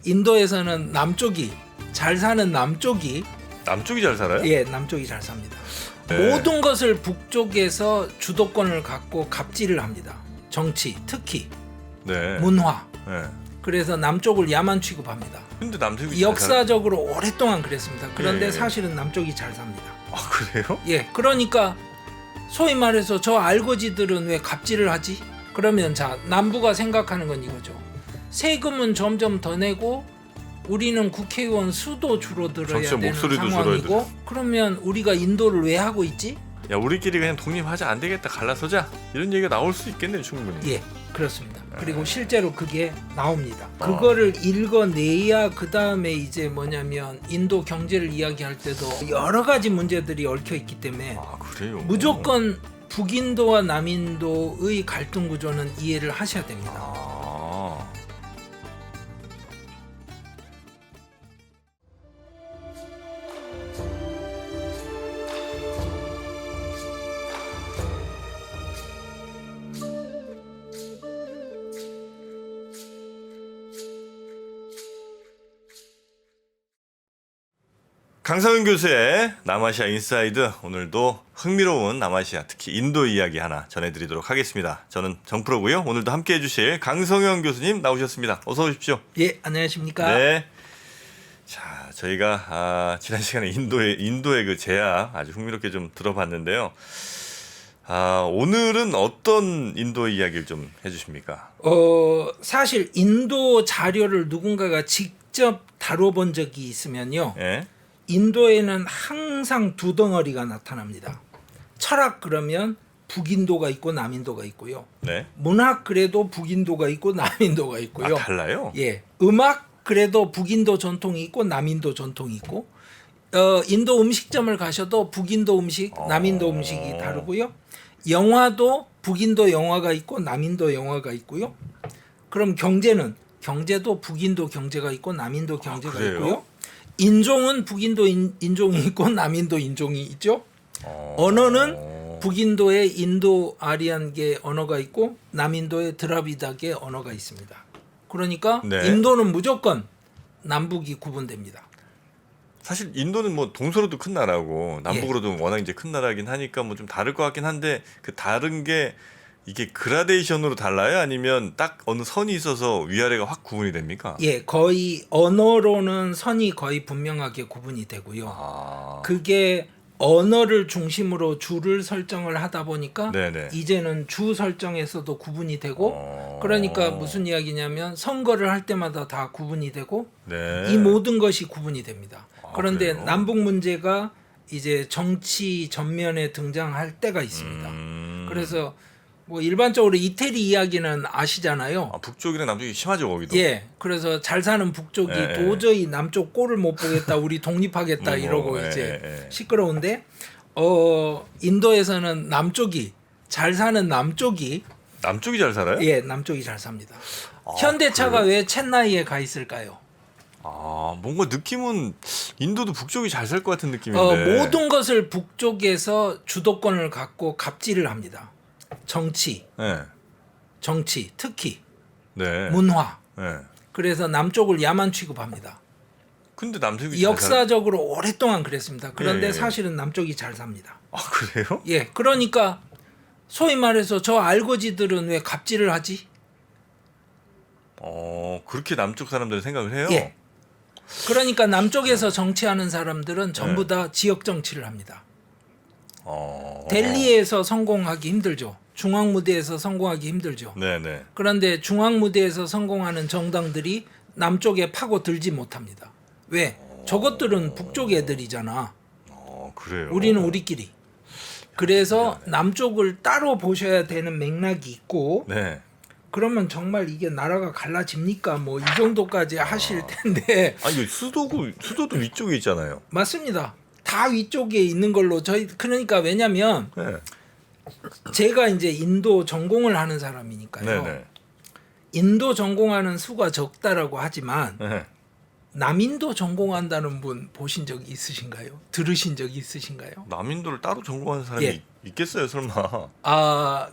인도에서는 남쪽이 잘 사는 남쪽이 잘 살아요? 예, 남쪽이 잘 삽니다. 네. 모든 것을 북쪽에서 주도권을 갖고 갑질을 합니다. 정치, 특히 네. 문화. 네. 그래서 남쪽을 야만 취급합니다. 근데 남쪽이 역사적으로 오랫동안 그랬습니다. 그런데 예. 사실은 남쪽이 잘 삽니다. 아 그래요? 예, 그러니까 소위 말해서 저 알거지들은 왜 갑질을 하지? 그러면 자, 남부가 생각하는 건 이거죠. 세금은 점점 더 내고 우리는 국회의원 수도 줄어들어야 전체 되는 목소리도 상황이고, 그러면 우리가 인도를 왜 하고 있지? 야 우리끼리 그냥 독립하자, 안 되겠다, 갈라서자, 이런 얘기가 나올 수 있겠네요, 충분히. 예, 그렇습니다. 그리고 실제로 그게 나옵니다. 그거를 읽어내야 그 다음에 이제 뭐냐면 인도 경제를 이야기할 때도 여러 가지 문제들이 얽혀 있기 때문에 아 그래요? 무조건 북인도와 남인도의 갈등 구조는 이해를 하셔야 됩니다. 아. 강성윤 교수의 남아시아 인사이드, 오늘도 흥미로운 남아시아, 특히 인도 이야기 하나 전해드리도록 하겠습니다. 저는 정프로고요. 오늘도 함께해 주실 강성윤 교수님 나오셨습니다. 어서 오십시오. 예, 안녕하십니까? 네. 자, 저희가 지난 시간에 인도의 그 제약 아주 흥미롭게 좀 들어봤는데요. 오늘은 어떤 인도 이야기를 좀 해주십니까? 사실 인도 자료를 누군가가 직접 다뤄본 적이 있으면요. 예. 인도에는 항상 두 덩어리가 나타납니다. 철학 그러면 북인도가 있고 남인도가 있고요. 네. 문학 그래도 북인도가 있고 남인도가 있고요. 달라요? 예. 음악 그래도 북인도 전통이 있고 남인도 전통이 있고, 인도 음식점을 가셔도 북인도 음식, 남인도 음식이 다르고요. 영화도 북인도 영화가 있고 남인도 영화가 있고요. 그럼 경제도 북인도 경제가 있고 남인도 경제가 그래요? 있고요. 인종은 북인도 인종이 있고 남인도 인종이 있죠. 언어는 북인도의 인도 아리안계 언어가 있고 남인도의 드라비다계 언어가 있습니다. 그러니까 네. 인도는 무조건 남북이 구분됩니다. 사실 인도는 뭐 동서로도 큰 나라고 남북으로도 워낙 이제 큰 나라긴 하니까 뭐 좀 다를 것 같긴 한데, 그 다른 게 이게 그라데이션으로 달라요? 아니면 딱 어느 선이 있어서 위아래가 확 구분이 됩니까? 예, 거의 언어로는 선이 거의 분명하게 구분이 되고요. 그게 언어를 중심으로 주를 설정을 하다 보니까 네네. 이제는 주 설정에서도 구분이 되고, 그러니까 무슨 이야기냐면 선거를 할 때마다 다 구분이 되고, 네. 이 모든 것이 구분이 됩니다. 그런데 그래요? 남북 문제가 이제 정치 전면에 등장할 때가 있습니다. 그래서 뭐 일반적으로 이태리 이야기는 아시잖아요. 북쪽이랑 남쪽이 심하죠, 거기도. 예, 그래서 잘 사는 북쪽이 예. 도저히 남쪽 꼴을 못 보겠다, 우리 독립하겠다 이러고 이제 시끄러운데, 인도에서는 남쪽이 잘 사는 남쪽이 잘 살아요? 예, 남쪽이 잘 삽니다. 현대차가 왜 첸나이에 가 있을까요? 뭔가 느낌은 인도도 북쪽이 잘 살 것 같은 느낌인데. 모든 것을 북쪽에서 주도권을 갖고 갑질을 합니다. 정치, 특히 네. 문화. 네. 그래서 남쪽을 야만 취급합니다. 근데 남쪽이 역사적으로 오랫동안 그랬습니다. 그런데 예. 사실은 남쪽이 잘 삽니다. 그래요? 예, 그러니까 소위 말해서 저 알거지들은 왜 갑질을 하지? 그렇게 남쪽 사람들은 생각을 해요? 예. 그러니까 남쪽에서 정치하는 사람들은 전부 다 지역 정치를 합니다. 델리에서 성공하기 힘들죠. 중앙 무대에서 성공하기 힘들죠. 네네. 그런데 중앙 무대에서 성공하는 정당들이 남쪽에 파고들지 못합니다. 왜? 저것들은 북쪽 애들이잖아. 그래요? 우리는 우리끼리. 그래서 남쪽을 따로 보셔야 되는 맥락이 있고, 네. 그러면 정말 이게 나라가 갈라집니까? 뭐 이 정도까지 하실 텐데. 이거 수도도 위쪽에 있잖아요. 맞습니다. 다 위쪽에 있는 걸로 그러니까 왜냐면 네. 제가 이제 인도 전공을 하는 사람이니까요. 네네. 인도 전공하는 수가 적다라고 하지만 네. 남인도 전공한다는 분 보신 적 있으신가요? 들으신 적 있으신가요? 남인도를 따로 전공하는 사람이 예. 있겠어요, 설마.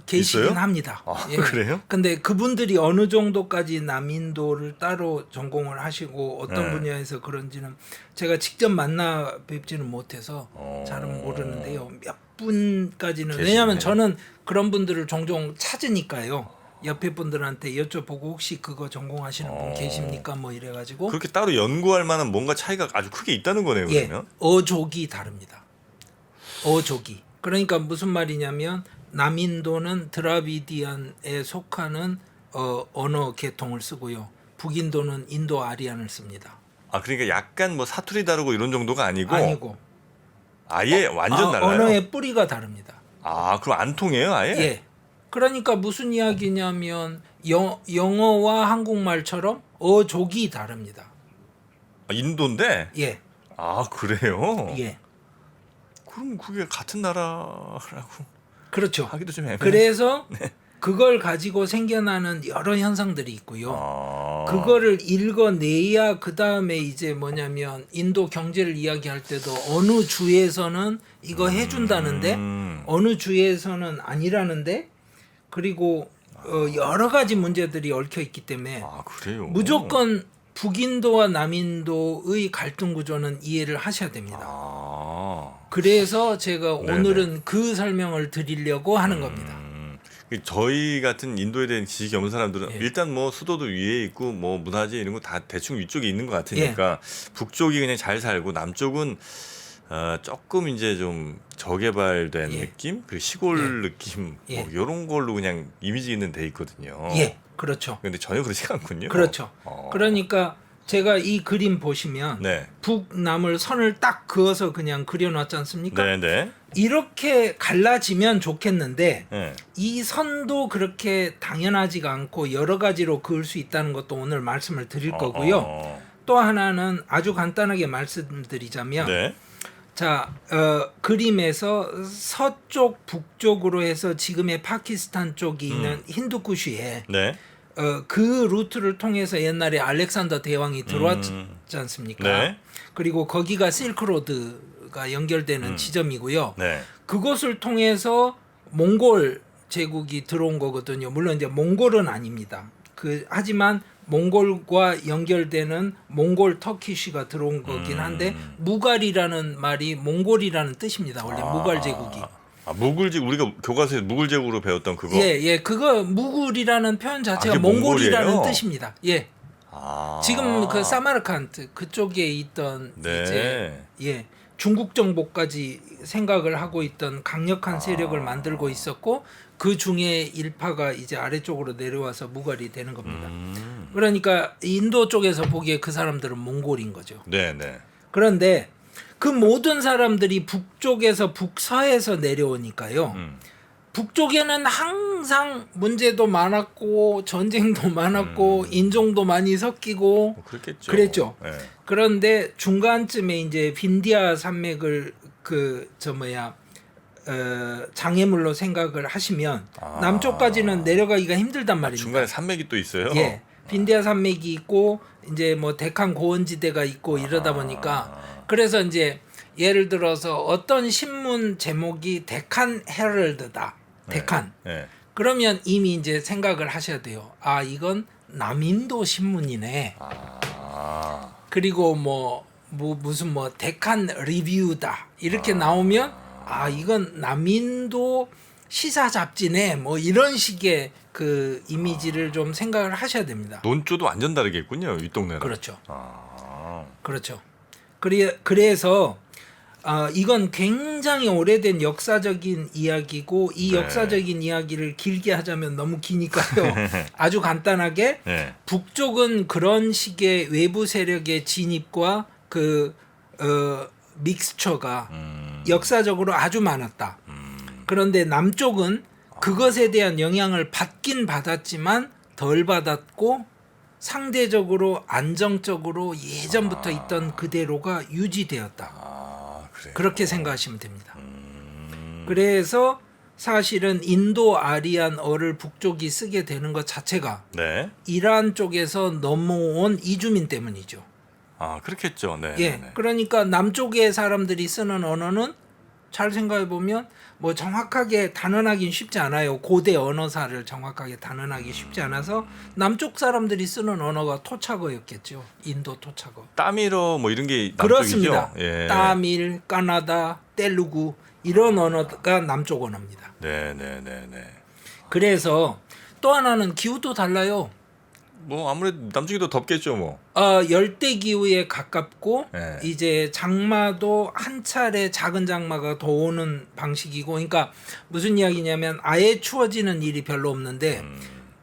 계시긴 있어요? 합니다. 예. 그래요? 근데 그분들이 어느 정도까지 남인도를 따로 전공을 하시고 어떤 네. 분야에서 그런지는 제가 직접 만나 뵙지는 못해서 잘은 모르는데요. 몇 분까지는 계시네. 왜냐하면 저는 그런 분들을 종종 찾으니까요. 옆에 분들한테 여쭤보고 혹시 그거 전공하시는 분 계십니까? 뭐 이래가지고 그렇게 따로 연구할 만한 뭔가 차이가 아주 크게 있다는 거네요, 예, 그러면. 어족이 다릅니다. 어족이. 그러니까 무슨 말이냐면 남인도는 드라비디안에 속하는 언어 계통을 쓰고요. 북인도는 인도 아리안을 씁니다. 아, 그러니까 약간 뭐 사투리 다르고 이런 정도가 아니고, 아니고 아예 완전 달라요. 언어의 뿌리가 다릅니다. 아, 그럼 안 통해요, 아예? 예. 그러니까 무슨 이야기냐면 영어와 한국말처럼 어족이 다릅니다. 아, 인도인데? 예. 아, 그래요? 예. 그럼 그게 같은 나라라고 그렇죠. 하기도 좀 애매해. 그래서 그걸 가지고 생겨나는 여러 현상들이 있고요. 그거를 읽어내야 그 다음에 이제 뭐냐면 인도 경제를 이야기할 때도 어느 주에서는 이거 해준다는데 어느 주에서는 아니라는데 그리고 여러 가지 문제들이 얽혀 있기 때문에 아, 그래요? 무조건 북인도와 남인도의 갈등 구조는 이해를 하셔야 됩니다. 아. 그래서 제가 네네. 오늘은 그 설명을 드리려고 하는 겁니다. 저희 같은 인도에 대한 지식이 없는 사람들은 예. 일단 뭐 수도도 위에 있고 뭐 문화재 이런 거 다 대충 위쪽에 있는 것 같으니까 북쪽이 그냥 잘 살고 남쪽은 조금 이제 좀 저개발된 예. 느낌, 그 시골 예. 느낌 예. 뭐 이런 걸로 그냥 이미지 있는 데 있거든요. 예, 그렇죠. 근데 전혀 그렇지 않군요. 그렇죠. 어. 그러니까 제가 이 그림 보시면 네, 북남을 선을 딱 그어서 그냥 그려놨지 않습니까? 네, 네. 이렇게 갈라지면 좋겠는데 네. 이 선도 그렇게 당연하지가 않고 여러 가지로 그을 수 있다는 것도 오늘 말씀을 드릴 거고요. 또 하나는 아주 간단하게 말씀드리자면 네. 자, 그림에서 서쪽 북쪽으로 해서 지금의 파키스탄 쪽이 있는 힌두쿠시에 네. 그 루트를 통해서 옛날에 알렉산더 대왕이 들어왔지 않습니까? 네. 그리고 거기가 실크로드가 연결되는 지점이고요. 네. 그곳을 통해서 몽골 제국이 들어온 거거든요. 물론 이제 몽골은 아닙니다. 하지만 몽골과 연결되는 몽골 터키시가 들어온 거긴 한데 무갈이라는 말이 몽골이라는 뜻입니다. 원래 무갈 제국이. 무굴제 우리가 교과서에서 무굴제국으로 배웠던 그거. 예, 그거 무굴이라는 표현 자체가 그게 몽골이라는 몽골이에요? 뜻입니다. 예. 지금 그 사마르칸트 그쪽에 있던 네. 이제 중국 정복까지 생각을 하고 있던 강력한 세력을 만들고 있었고 그 중에 일파가 이제 아래쪽으로 내려와서 무갈이 되는 겁니다. 그러니까 인도 쪽에서 보기에 그 사람들은 몽골인 거죠. 네, 네. 그런데 그 모든 사람들이 북쪽에서 북서에서 내려오니까요. 북쪽에는 항상 문제도 많았고 전쟁도 많았고 인종도 많이 섞이고 뭐 그랬겠죠. 그랬죠. 네. 그런데 중간쯤에 이제 빈디아 산맥을 장애물로 생각을 하시면 남쪽까지는 내려가기가 힘들단 말입니다. 중간에 산맥이 또 있어요. 예. 빈디아 산맥이 있고 이제 뭐 데칸 고원지대가 있고 이러다 보니까 그래서 이제 예를 들어서 어떤 신문 제목이 데칸 헤럴드다. 데칸. 네. 그러면 이미 이제 생각을 하셔야 돼요. 아, 이건 남인도 신문이네. 그리고 무슨 데칸 리뷰다. 이렇게 나오면 아, 이건 남인도 시사 잡지네. 뭐 이런 식의 그 이미지를 좀 생각을 하셔야 됩니다. 논조도 완전 다르겠군요. 윗동네랑. 그렇죠. 그렇죠. 그래서 이건 굉장히 오래된 역사적인 이야기고 이 역사적인 이야기를 길게 하자면 너무 기니까요. 아주 간단하게 네. 북쪽은 그런 식의 외부 세력의 진입과 그 믹스처가 역사적으로 아주 많았다. 그런데 남쪽은 그것에 대한 영향을 받긴 받았지만 덜 받았고 상대적으로 안정적으로 예전부터 있던 그대로가 유지되었다. 그래요. 그렇게 생각하시면 됩니다. 그래서 사실은 인도 아리안어를 북쪽이 쓰게 되는 것 자체가 네. 이란 쪽에서 넘어온 이주민 때문이죠. 그렇겠죠. 네. 예, 네. 그러니까 남쪽의 사람들이 쓰는 언어는 잘 생각해 보면 뭐 정확하게 단언하기는 쉽지 않아요. 고대 언어사를 정확하게 단언하기 쉽지 않아서 남쪽 사람들이 쓰는 언어가 토착어였겠죠. 인도 토착어. 따미러 뭐 이런 게 남쪽이죠. 그렇습니다. 예. 따밀, 까나다, 텔루구 이런 언어가 남쪽 언어입니다. 네네네네. 그래서 또 하나는 기후도 달라요. 뭐 아무래도 남쪽이 더 덥겠죠 뭐. 열대 기후에 가깝고 네. 이제 장마도 한 차례 작은 장마가 더 오는 방식이고, 그러니까 무슨 이야기냐면 아예 추워지는 일이 별로 없는데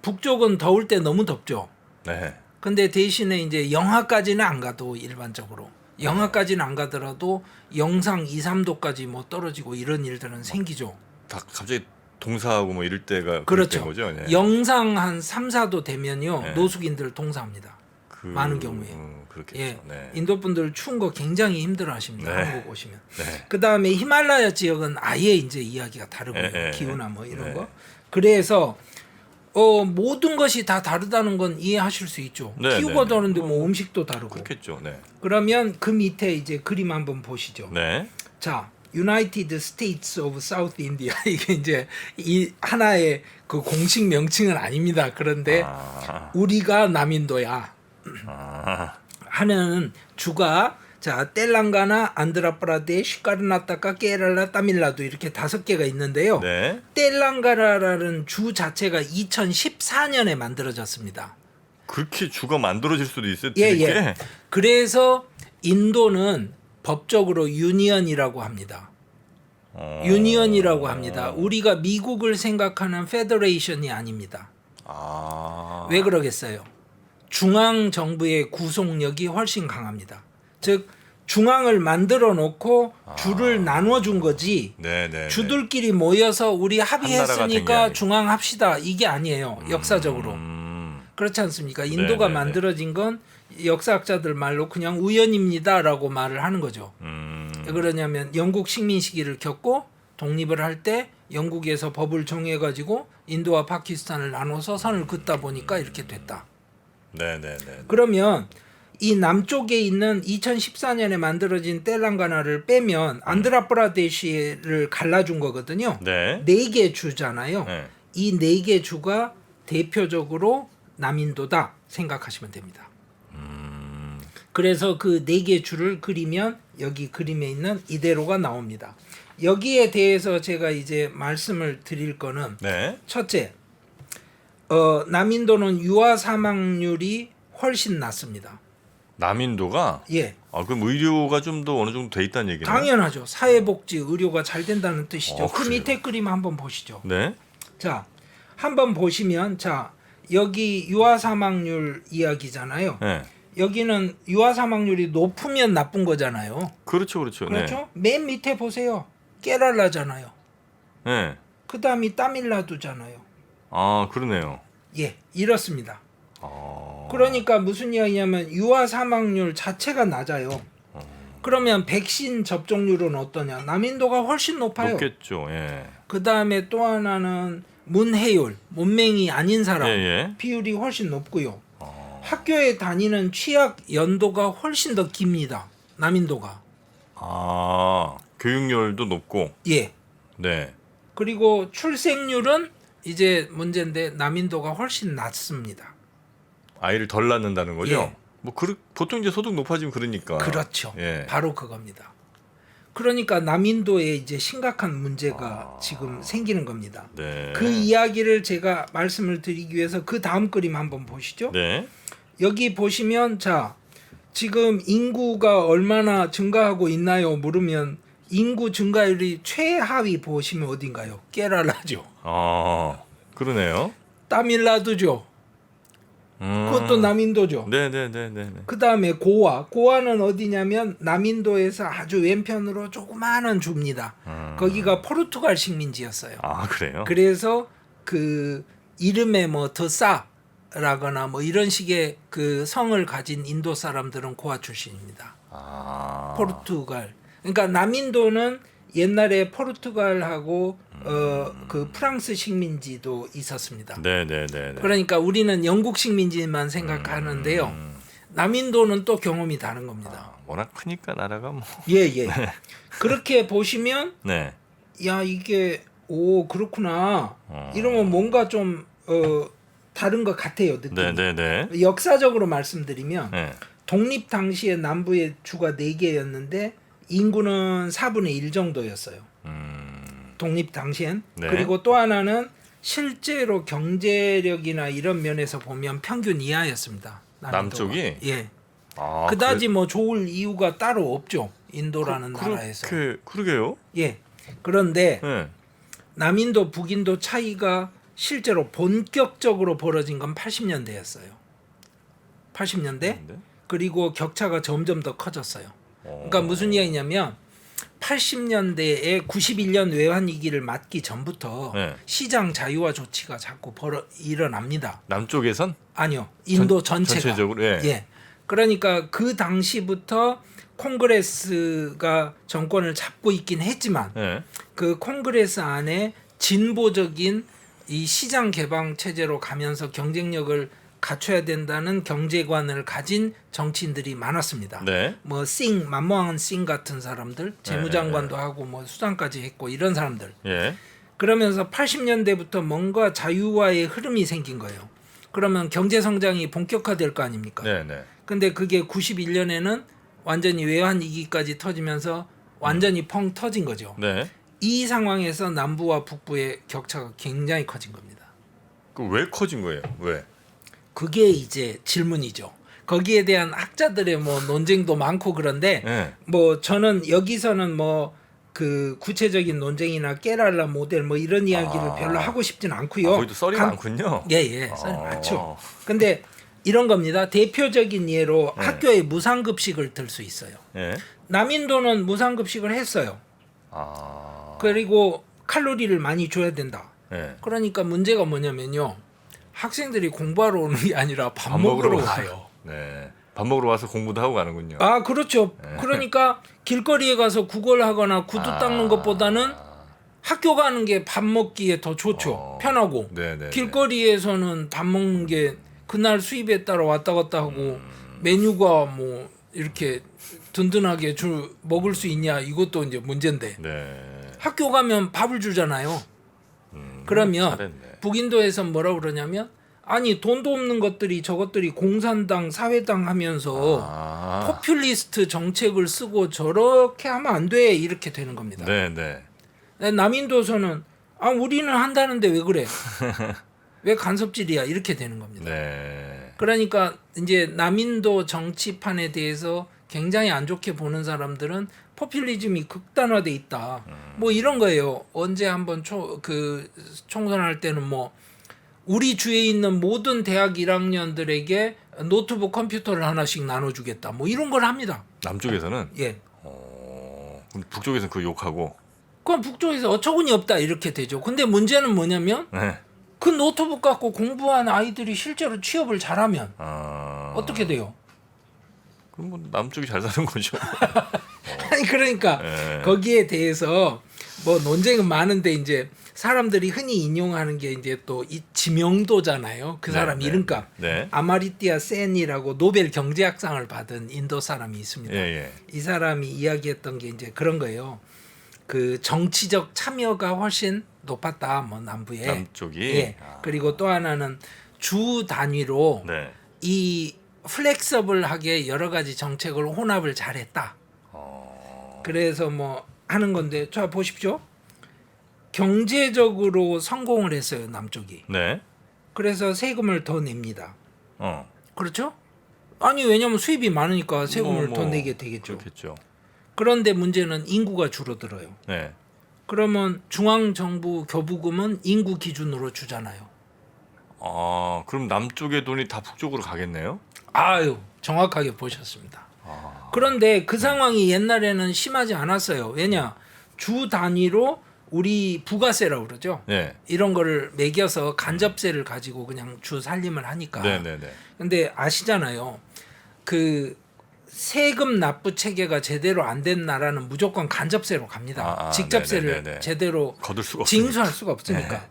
북쪽은 더울 때 너무 덥죠. 네. 근데 대신에 이제 영하까지는 안 가도 일반적으로 영하까지는 안 가더라도 영상 2, 3도까지 뭐 떨어지고 이런 일들은 생기죠. 다 갑자기 동사하고 뭐 이럴 때가 그렇죠. 그럴 때인 거죠. 네. 영상 한 3, 4도 되면요. 네. 노숙인들 동사합니다. 많은 경우에. 그렇겠죠. 예, 네. 인도 분들 추운 거 굉장히 힘들어하십니다. 네. 한국 오시면. 네. 그 다음에 히말라야 지역은 아예 이제 이야기가 다르고요. 네. 기후나 뭐 이런 네. 거. 그래서 모든 것이 다 다르다는 건 이해하실 수 있죠. 네, 기후가 네, 다른데 뭐 음식도 다르고. 그렇겠죠. 네. 그러면 그 밑에 이제 그림 한번 보시죠. 네. 자, United States of South India 이게 이제 이 하나의 그 공식 명칭은 아닙니다. 그런데 우리가 남인도야 하는 주가 자 텔랑가나, 안드라프라데시, 카르나타카, 케랄라, 타밀나두 이렇게 5개가 있는데요. 네. 텔랑가나라는 주 자체가 2014년에 만들어졌습니다. 그렇게 주가 만들어질 수도 있어요. 예, 뒤늦게? 예. 그래서 인도는 법적으로 유니언이라고 합니다. 유니언이라고 합니다. 우리가 미국을 생각하는 페더레이션이 아닙니다. 왜 그러겠어요? 중앙 정부의 구속력이 훨씬 강합니다. 즉 중앙을 만들어 놓고 주를 나눠 준 거지. 네. 주들끼리 모여서 우리 나라가 된 게 합의했으니까 아니고. 중앙 합시다. 이게 아니에요. 역사적으로. 그렇지 않습니까? 인도가 네네네. 만들어진 건 역사학자들 말로 그냥 우연입니다라고 말을 하는 거죠. 왜 그러냐면 영국 식민 시기를 겪고 독립을 할 때 영국에서 법을 정해가지고 인도와 파키스탄을 나눠서 선을 긋다 보니까 이렇게 됐다. 네. 그러면 이 남쪽에 있는 2014년에 만들어진 텔랑가나를 빼면 안드라프라데시를 갈라준 거거든요. 네. 4개 주잖아요. 네. 이 4개 주가 대표적으로 남인도다 생각하시면 됩니다. 그래서 그 4개 주를 그리면 여기 그림에 있는 이대로가 나옵니다. 여기에 대해서 제가 이제 말씀을 드릴 거는 네. 첫째, 남인도는 유아 사망률이 훨씬 낮습니다. 남인도가 예, 그럼 의료가 좀 더 어느 정도 돼 있다는 얘기네요. 당연하죠. 사회복지, 의료가 잘 된다는 뜻이죠. 그 그래요? 밑에 그림 한번 보시죠. 네. 자, 한번 보시면 자 여기 유아 사망률 이야기잖아요. 네. 여기는 유아 사망률이 높으면 나쁜 거잖아요. 그렇죠. 그렇죠? 맨 밑에 보세요. 케랄라잖아요. 네. 그 다음이 타밀나두잖아요. 그러네요. 예, 이렇습니다. 그러니까 무슨 이야기냐면 유아 사망률 자체가 낮아요. 그러면 백신 접종률은 어떠냐? 남인도가 훨씬 높아요. 높겠죠. 예. 그 다음에 또 하나는 문해율, 문맹이 아닌 사람 예. 비율이 훨씬 높고요. 학교에 다니는 취약 연도가 훨씬 더 깁니다. 남인도가. 교육열도 높고. 예. 네. 그리고 출생률은 이제 문제인데 남인도가 훨씬 낮습니다. 아이를 덜 낳는다는 거죠. 예. 뭐 보통 이제 소득 높아지면 그러니까. 그렇죠. 예. 바로 그겁니다. 그러니까 남인도에 이제 심각한 문제가 지금 생기는 겁니다. 네. 그 이야기를 제가 말씀을 드리기 위해서 그 다음 그림 한번 보시죠. 네. 여기 보시면 자 지금 인구가 얼마나 증가하고 있나요? 물으면 인구 증가율이 최하위 보시면 어딘가요? 케랄라죠. 그러네요. 타밀나두죠. 그것도 남인도죠. 네. 그 다음에 고아는 어디냐면 남인도에서 아주 왼편으로 조그마한 주입니다. 거기가 포르투갈 식민지였어요. 그래요? 그래서 그 이름에 뭐 더싸라거나 뭐 이런 식의 그 성을 가진 인도 사람들은 고아 출신입니다. 포르투갈. 그러니까 남인도는 옛날에 포르투갈하고 그 프랑스 식민지도 있었습니다. 네. 그러니까 우리는 영국 식민지만 생각하는데요. 남인도는 또 경험이 다른 겁니다. 워낙 크니까 나라가 뭐. 예. 그렇게 보시면 네. 야 이게 오 그렇구나. 이러면 뭔가 좀 다른 것 같아요 느낌이. 네네네. 역사적으로 말씀드리면 네. 독립 당시에 남부의 주가 4개였는데 인구는 4분의 1 정도였어요. 독립 당시엔. 네. 그리고 또 하나는 실제로 경제력이나 이런 면에서 보면 평균 이하였습니다. 남인도가. 남쪽이? 예. 아, 그다지 뭐 좋을 이유가 따로 없죠. 인도라는 나라에서. 그러게요. 예. 그런데 네. 남인도 북인도 차이가 실제로 본격적으로 벌어진 건 80년대였어요. 80년대. 그리고 격차가 점점 더 커졌어요. 그러니까 무슨 이야기냐면 80년대에 91년 외환위기를 맞기 전부터 네. 시장 자유화 조치가 자꾸 일어납니다. 남쪽에선 아니요. 인도 전체가. 전체적으로 예. 예. 그러니까 그 당시부터 콩그레스가 정권을 잡고 있긴 했지만 예. 그 콩그레스 안에 진보적인 이 시장 개방 체제로 가면서 경쟁력을 갖춰야 된다는 경제관을 가진 정치인들이 많았습니다. 네. 뭐 만모항은 싱 같은 사람들, 재무장관도 하고 뭐 수장까지 했고 이런 사람들. 예. 그러면서 80년대부터 뭔가 자유화의 흐름이 생긴 거예요. 그러면 경제 성장이 본격화될 거 아닙니까? 네, 네. 근데 그게 91년에는 완전히 외환 위기까지 터지면서 완전히 펑 터진 거죠. 네. 이 상황에서 남부와 북부의 격차가 굉장히 커진 겁니다. 그 왜 커진 거예요? 왜? 그게 이제 질문이죠. 거기에 대한 학자들의 뭐 논쟁도 많고 그런데 예. 뭐 저는 여기서는 뭐 그 구체적인 논쟁이나 깨랄라 모델 뭐 이런 이야기를 별로 하고 싶진 않고요. 거기도 썰이 많군요. 예, 썰이 많죠. 근데 이런 겁니다. 대표적인 예로 학교에 무상급식을 들 수 있어요. 예. 남인도는 무상급식을 했어요. 아. 그리고 칼로리를 많이 줘야 된다. 예. 그러니까 문제가 뭐냐면요. 학생들이 공부하러 오는 게 아니라 밥 먹으러 와요. 네. 밥 먹으러 와서 공부도 하고 가는군요. 아, 그렇죠. 그러니까 길거리에 가서 구걸 하거나 구두 닦는 것보다는 학교 가는 게 밥 먹기에 더 좋죠. 편하고. 네네. 길거리에서는 밥 먹는 게 그날 수입에 따라 왔다 갔다 하고 메뉴가 뭐 이렇게 든든하게 먹을 수 있냐 이것도 이제 문제인데. 네. 학교 가면 밥을 주잖아요. 그러면 잘했네. 북인도에서 뭐라고 그러냐면 아니 돈도 없는 것들이 저것들이 공산당 사회당 하면서 포퓰리스트 정책을 쓰고 저렇게 하면 안 돼 이렇게 되는 겁니다. 네네. 남인도에서는 아 우리는 한다는데 왜 그래? 왜 간섭질이야 이렇게 되는 겁니다. 네. 그러니까 이제 남인도 정치판에 대해서 굉장히 안 좋게 보는 사람들은 포퓰리즘이 극단화돼 있다. 뭐 이런 거예요. 언제 한번 총선할 때는 뭐 우리 주에 있는 모든 대학 1학년들에게 노트북 컴퓨터를 하나씩 나눠주겠다. 뭐 이런 걸 합니다. 남쪽에서는 예. 그럼 북쪽에서는 그 욕하고. 그럼 북쪽에서 어처구니 없다 이렇게 되죠. 근데 문제는 뭐냐면 네. 그 노트북 갖고 공부한 아이들이 실제로 취업을 잘하면 어떻게 돼요? 그럼 뭐 남쪽이 잘 사는 거죠. 아니 그러니까 네. 거기에 대해서 뭐 논쟁은 많은데 이제 사람들이 흔히 인용하는 게 이제 또 이 지명도잖아요. 그 사람 이름값. 네. 아마리띠아 센이라고 노벨 경제학상을 받은 인도 사람이 있습니다. 예. 이 사람이 이야기했던 게 이제 그런 거예요. 그 정치적 참여가 훨씬 높았다. 뭐 남부에. 남쪽이. 예. 그리고 또 하나는 주 단위로 네. 이 플렉서블하게 여러 가지 정책을 혼합을 잘했다. 그래서 뭐 하는 건데 자 보십시오. 경제적으로 성공을 했어요 남쪽이. 네. 그래서 세금을 더 냅니다. 어. 그렇죠? 아니 왜냐면 수입이 많으니까 세금을 더 내게 되겠죠. 그렇겠죠. 그런데 문제는 인구가 줄어들어요. 네. 그러면 중앙정부 교부금은 인구 기준으로 주잖아요. 그럼 남쪽의 돈이 다 북쪽으로 가겠네요. 아유 정확하게 보셨습니다. 그런데 그 상황이 옛날에는 심하지 않았어요. 왜냐 주 단위로 우리 부가세라고 그러죠. 네. 이런 거를 매겨서 간접세를 가지고 그냥 주 살림을 하니까. 네네네. 근데 아시잖아요. 그 세금 납부 체계가 제대로 안 된 나라는 무조건 간접세로 갑니다. 직접세를 네네네네. 제대로 거둘 수가 징수할 없으니까. 수가 없으니까. 네.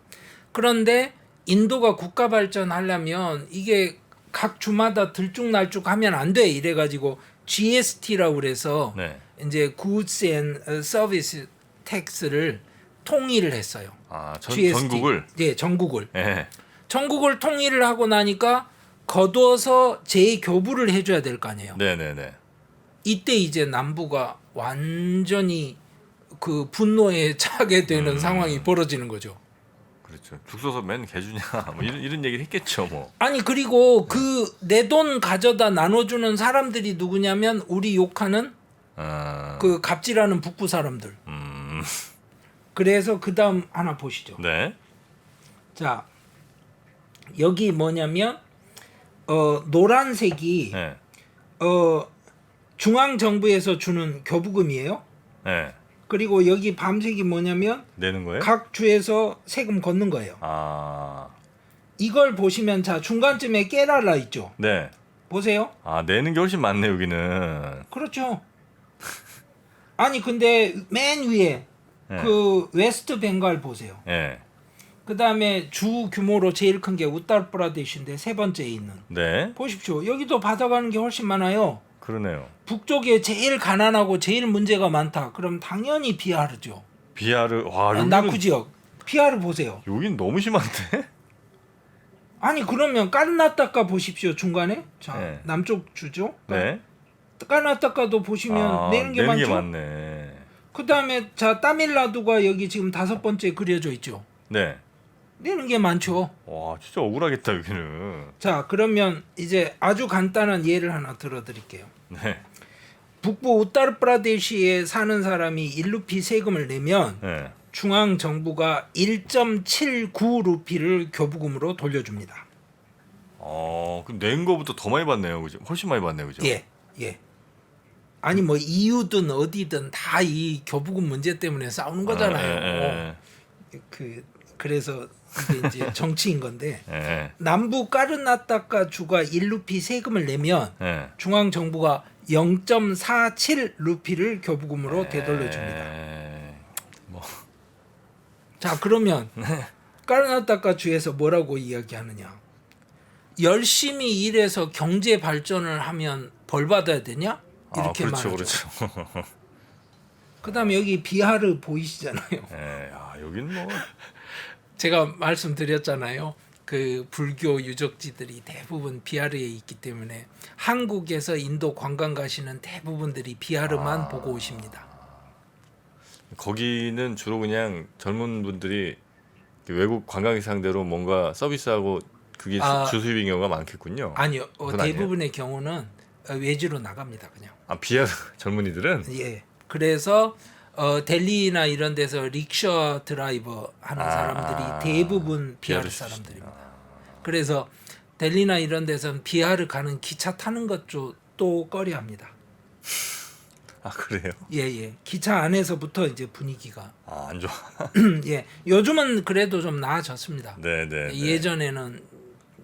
그런데 인도가 국가 발전하려면 이게 각 주마다 들쭉날쭉하면 안 돼. 이래가지고 GST라고 그래서 네. 이제 Goods and Service Tax를 통일을 했어요. GST. 전국을. 네, 전국을. 네. 전국을 통일을 하고 나니까 거둬서 재교부를 해줘야 될 거 아니에요. 네네네. 이때 이제 남부가 완전히 그 분노에 차게 되는 상황이 벌어지는 거죠. 그렇죠. 죽 써서 맨 개주냐 뭐 이런 얘기를 했겠죠 뭐. 아니 그리고 그 내 돈 가져다 나눠주는 사람들이 누구냐면 우리 욕하는 그 갑질하는 북부 사람들. 그래서 그 다음 하나 보시죠. 네. 자 여기 뭐냐면 노란색이 네. 중앙 정부에서 주는 교부금이에요. 네. 그리고 여기 밤색이 뭐냐면 내는 거예요? 각 주에서 세금 걷는 거예요. 이걸 보시면 자 중간쯤에 깨랄라 있죠. 네. 보세요. 내는 게 훨씬 많네 여기는. 그렇죠. 아니 근데 맨 위에 네. 그 웨스트 벵갈 보세요. 네. 그 다음에 주 규모로 제일 큰 게 우타르프라데시인데 세 번째에 있는. 네. 보십시오. 여기도 받아가는 게 훨씬 많아요. 그러네요. 북쪽에 제일 가난하고 제일 문제가 많다. 그럼 당연히 비하르죠. 비하르. 와 여기는 낙후 지역. 비하르 보세요. 여긴 너무 심한데? 아니 그러면 까르나타카 보십시오. 중간에. 자 네. 남쪽 주죠. 네. 까르나타카도 보시면 내는 게 많죠. 많네. 그 다음에 자 타밀나두가 여기 지금 5번째 그려져 있죠. 네. 내는 게 많죠. 와 진짜 억울하겠다 여기는. 자 그러면 이제 아주 간단한 예를 하나 들어드릴게요. 네. 북부 우타르프라데시에 사는 사람이 1루피 세금을 내면 네. 중앙 정부가 1.79루피를 교부금으로 돌려줍니다. 그럼 낸 거보다 더 많이 받네요, 그죠? 훨씬 많이 받네요, 그죠? 예, 예. 아니 뭐 EU든 어디든 다 이 교부금 문제 때문에 싸우는 거잖아요. 그래서 이게 이제 정치인 건데 남부 까르나타카 주가 1루피 세금을 내면 중앙 정부가 0.47루피를 교부금으로 되돌려줍니다. 자 그러면 까르나타카 주에서 뭐라고 이야기하느냐? 열심히 일해서 경제 발전을 하면 벌 받아야 되냐? 이렇게 그렇죠, 말하죠. 그렇죠. 그다음에 여기 비하르 보이시잖아요. 여기는 뭐 제가 말씀드렸잖아요. 그 불교 유적지들이 대부분 비하르에 있기 때문에 한국에서 인도 관광 가시는 대부분들이 비하르만 보고 오십니다. 거기는 주로 그냥 젊은 분들이 외국 관광객 상대로 뭔가 서비스하고 그게 주수입인 경우가 많겠군요. 아니요. 그건 대부분의 경우는 외지로 나갑니다. 그냥. 비하르 젊은이들은? 예. 그래서 델리나 이런 데서 릭셔 드라이버 하는 사람들이 대부분 비하르 사람들입니다. 그래서 델리나 이런 데서는 비하르 가는 기차 타는 것도 꺼려합니다. 그래요? 예. 기차 안에서부터 이제 분위기가 안 좋아. 예. 요즘은 그래도 좀 나아졌습니다. 네. 예전에는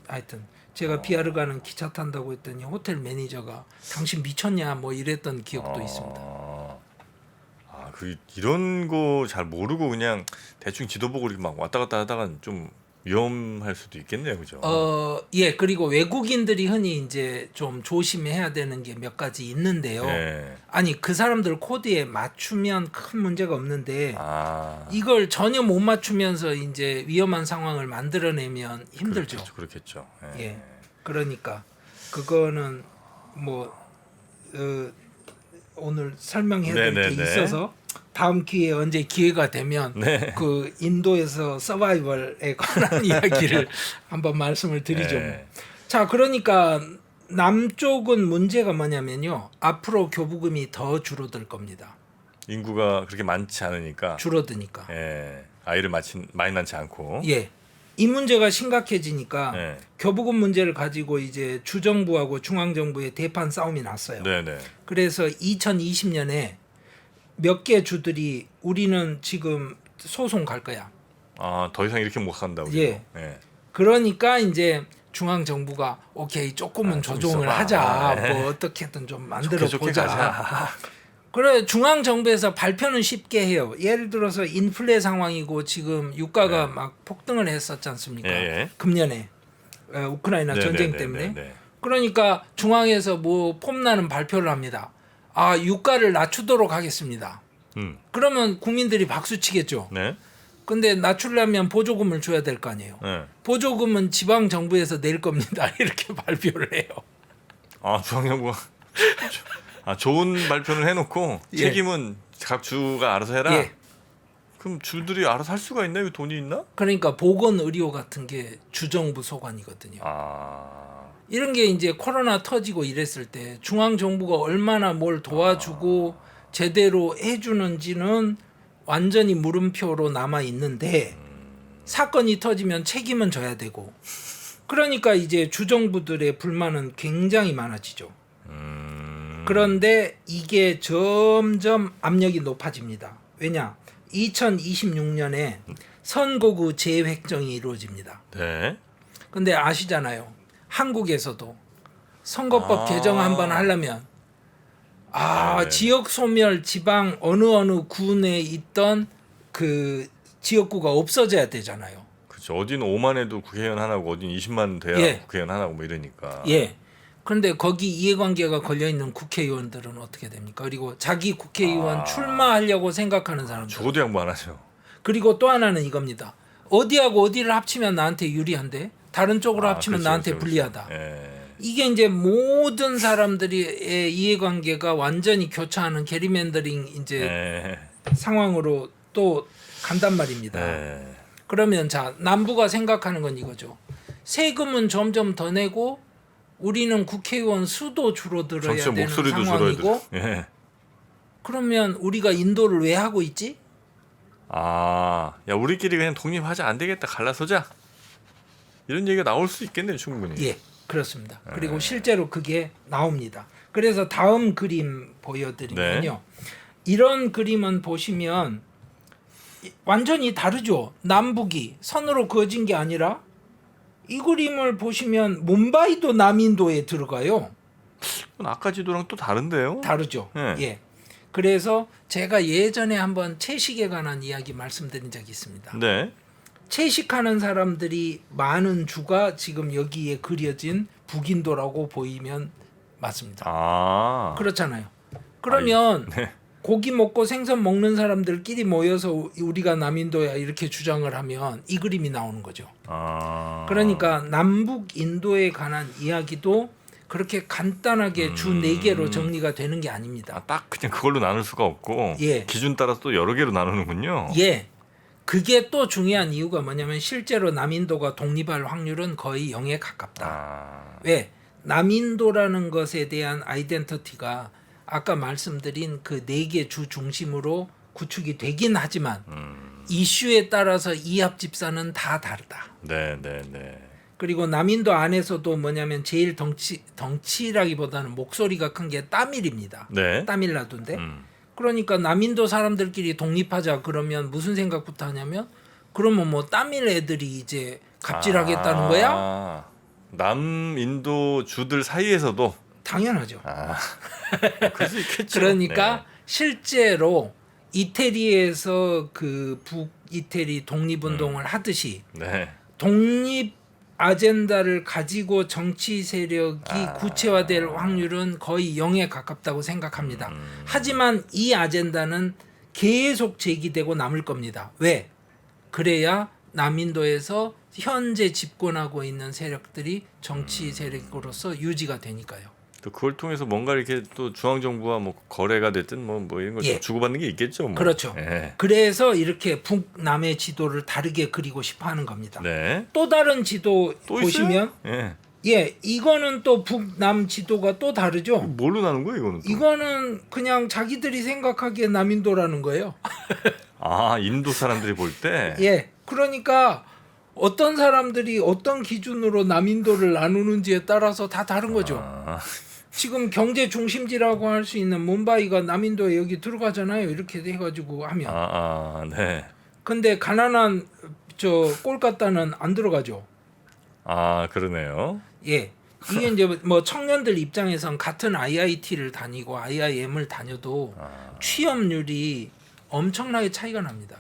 하여튼 제가 비하르 가는 기차 탄다고 했더니 호텔 매니저가 당신 미쳤냐 뭐 이랬던 기억도 있습니다. 이런 거 잘 모르고 그냥 대충 지도 보고 이렇게 막 왔다 갔다 하다가 좀 위험할 수도 있겠네요, 그죠? 예. 그리고 외국인들이 흔히 이제 좀 조심해야 되는 게 몇 가지 있는데요. 아니 그 사람들 코드에 맞추면 큰 문제가 없는데 이걸 전혀 못 맞추면서 이제 위험한 상황을 만들어내면 힘들죠. 그렇겠죠. 예. 그러니까 그거는 뭐 오늘 설명해야 될 게 있어서 다음 기회에 언제 기회가 되면 그 인도에서 서바이벌에 관한 이야기를 한번 말씀을 드리죠. 자, 그러니까 남쪽은 문제가 뭐냐면요. 앞으로 교부금이 더 줄어들 겁니다. 인구가 그렇게 많지 않으니까. 줄어드니까. 아이를 많이 낳지 않고. 예. 이 문제가 심각해지니까 교부금 문제를 가지고 이제 주정부하고 중앙정부의 대판 싸움이 났어요. 그래서 2020년에 몇 개 주들이 우리는 지금 소송 갈 거야. 더 이상 이렇게 못 간다고. 예. 그러니까 이제 중앙정부가 오케이 조금은 조정을 하자. 뭐 어떻게든 좀 만들어 보자. 그래 중앙정부에서 발표는 쉽게 해요. 예를 들어서 인플레 상황이고 지금 유가가 막 폭등을 했었지 않습니까? 금년에 우크라이나 전쟁 때문에 그러니까 중앙에서 뭐 폼나는 발표를 합니다. 아, 유가를 낮추도록 하겠습니다. 그러면 국민들이 박수 치겠죠. 네. 근데 낮추려면 보조금을 줘야 될 거 아니에요. 네. 보조금은 지방 정부에서 낼 겁니다. 이렇게 발표를 해요. 아, 중앙정부가 좋은 발표를 해놓고 예. 책임은 각 주가 알아서 해라. 예. 그럼 주들이 알아서 할 수가 있나? 이거 돈이 있나? 그러니까 보건 의료 같은 게 주정부 소관이거든요. 아, 이런 게 이제 코로나 터지고 이랬을 때 중앙 정부가 얼마나 뭘 도와주고 제대로 해주는지는 완전히 물음표로 남아 있는데 사건이 터지면 책임은 져야 되고 그러니까 이제 주정부들의 불만은 굉장히 많아지죠. 그런데 이게 점점 압력이 높아집니다. 왜냐? 2026년에 선거구 재획정이 이루어집니다. 네. 근데 아시잖아요. 한국에서도 선거법 개정 한번 하려면 네. 지역 소멸 지방 어느 군에 있던 그 지역구가 없어져야 되잖아요. 그렇죠. 어디는 5만에도 국회의원 하나고 어디는 20만 돼야 예. 국회의원 하나고 뭐 이러니까. 예. 그런데 거기 이해관계가 걸려 있는 국회의원들은 어떻게 됩니까? 그리고 자기 국회의원 출마하려고 생각하는 사람들. 죽어도 양보 안 하죠. 그리고 또 하나는 이겁니다. 어디하고 어디를 합치면 나한테 유리한데 다른 쪽으로 합치면 그렇죠, 나한테 그렇죠, 불리하다. 그렇죠. 예. 이게 이제 모든 사람들의 이해관계가 완전히 교차하는 게리맨더링 이제 예. 상황으로 또 간단 말입니다. 예. 그러면 자 남부가 생각하는 건 이거죠. 세금은 점점 더 내고 우리는 국회의원 수도 줄어들어야 정치적 되는 목소리도 상황이고 줄어야 돼. 예. 그러면 우리가 인도를 왜 하고 있지? 아, 야 우리끼리 그냥 독립하자 안 되겠다 갈라서자 이런 얘기가 나올 수 있겠네요 충분히. 예, 그렇습니다. 그리고 실제로 그게 나옵니다. 그래서 다음 그림 보여드리면요. 이런 그림은 보시면 완전히 다르죠. 남북이 선으로 그어진 게 아니라 이 그림을 보시면 뭄바이도 남인도에 들어가요. 아까 지도랑 또 다른데요? 다르죠. 네. 예. 그래서 제가 예전에 한번 채식에 관한 이야기 말씀드린 적이 있습니다. 네. 채식하는 사람들이 많은 주가 지금 여기에 그려진 북인도라고 보이면 맞습니다. 아. 그렇잖아요. 그러면 네. 고기 먹고 생선 먹는 사람들끼리 모여서 우리가 남인도야 이렇게 주장을 하면 이 그림이 나오는 거죠. 아. 그러니까 남북 인도에 관한 이야기도 그렇게 간단하게 주 4개로 정리가 되는 게 아닙니다. 아, 딱 그냥 그걸로 나눌 수가 없고 예. 기준 따라서 또 여러 개로 나누는군요. 예. 그게 또 중요한 이유가 뭐냐면 실제로 남인도가 독립할 확률은 거의 0에 가깝다. 아. 왜? 남인도라는 것에 대한 아이덴티티가 아까 말씀드린 그 4개 주 중심으로 구축이 되긴 하지만 이슈에 따라서 이합 집산은 다 다르다. 네, 네, 네. 그리고 남인도 안에서도 뭐냐면 제일 덩치라기보다는 목소리가 큰 게 따밀입니다. 네. 따밀나도인데 그러니까 남인도 사람들끼리 독립하자 그러면 무슨 생각부터 하냐면 그러면 뭐 따밀 애들이 이제 갑질하겠다는 거야? 남인도 주들 사이에서도 당연하죠. 그럴 수 있겠죠. 그러니까 네. 실제로 이태리에서 그 북이태리 독립운동을 하듯이 네. 독립 아젠다를 가지고 정치 세력이 구체화될 확률은 거의 0에 가깝다고 생각합니다. 하지만 이 아젠다는 계속 제기되고 남을 겁니다. 왜? 그래야 남인도에서 현재 집권하고 있는 세력들이 정치 세력으로서 유지가 되니까요. 또 그걸 통해서 뭔가 이렇게 또 중앙 정부와 뭐 거래가 됐든 뭐 이런 걸 예. 주고받는 게 있겠죠. 뭐. 그렇죠. 예. 그래서 이렇게 북남의 지도를 다르게 그리고 싶어 하는 겁니다. 네. 또 다른 지도 또 보시면 있어요? 예. 예, 이거는 또 북남 지도가 또 다르죠. 뭘로 나눈 거예요, 이거는? 또? 이거는 그냥 자기들이 생각하기에 남인도라는 거예요. 아, 인도 사람들이 볼 때. 예, 그러니까 어떤 사람들이 어떤 기준으로 남인도를 나누는지에 따라서 다 다른 거죠. 지금 경제 중심지라고 할 수 있는 뭄바이가 남인도에 여기 들어가잖아요. 이렇게 해가지고 하면. 네. 근데 가난한 저 꼴까따는 안 들어가죠. 그러네요. 예. 이게 이제 뭐 청년들 입장에선 같은 IIT를 다니고 IIM을 다녀도 취업률이 엄청나게 차이가 납니다.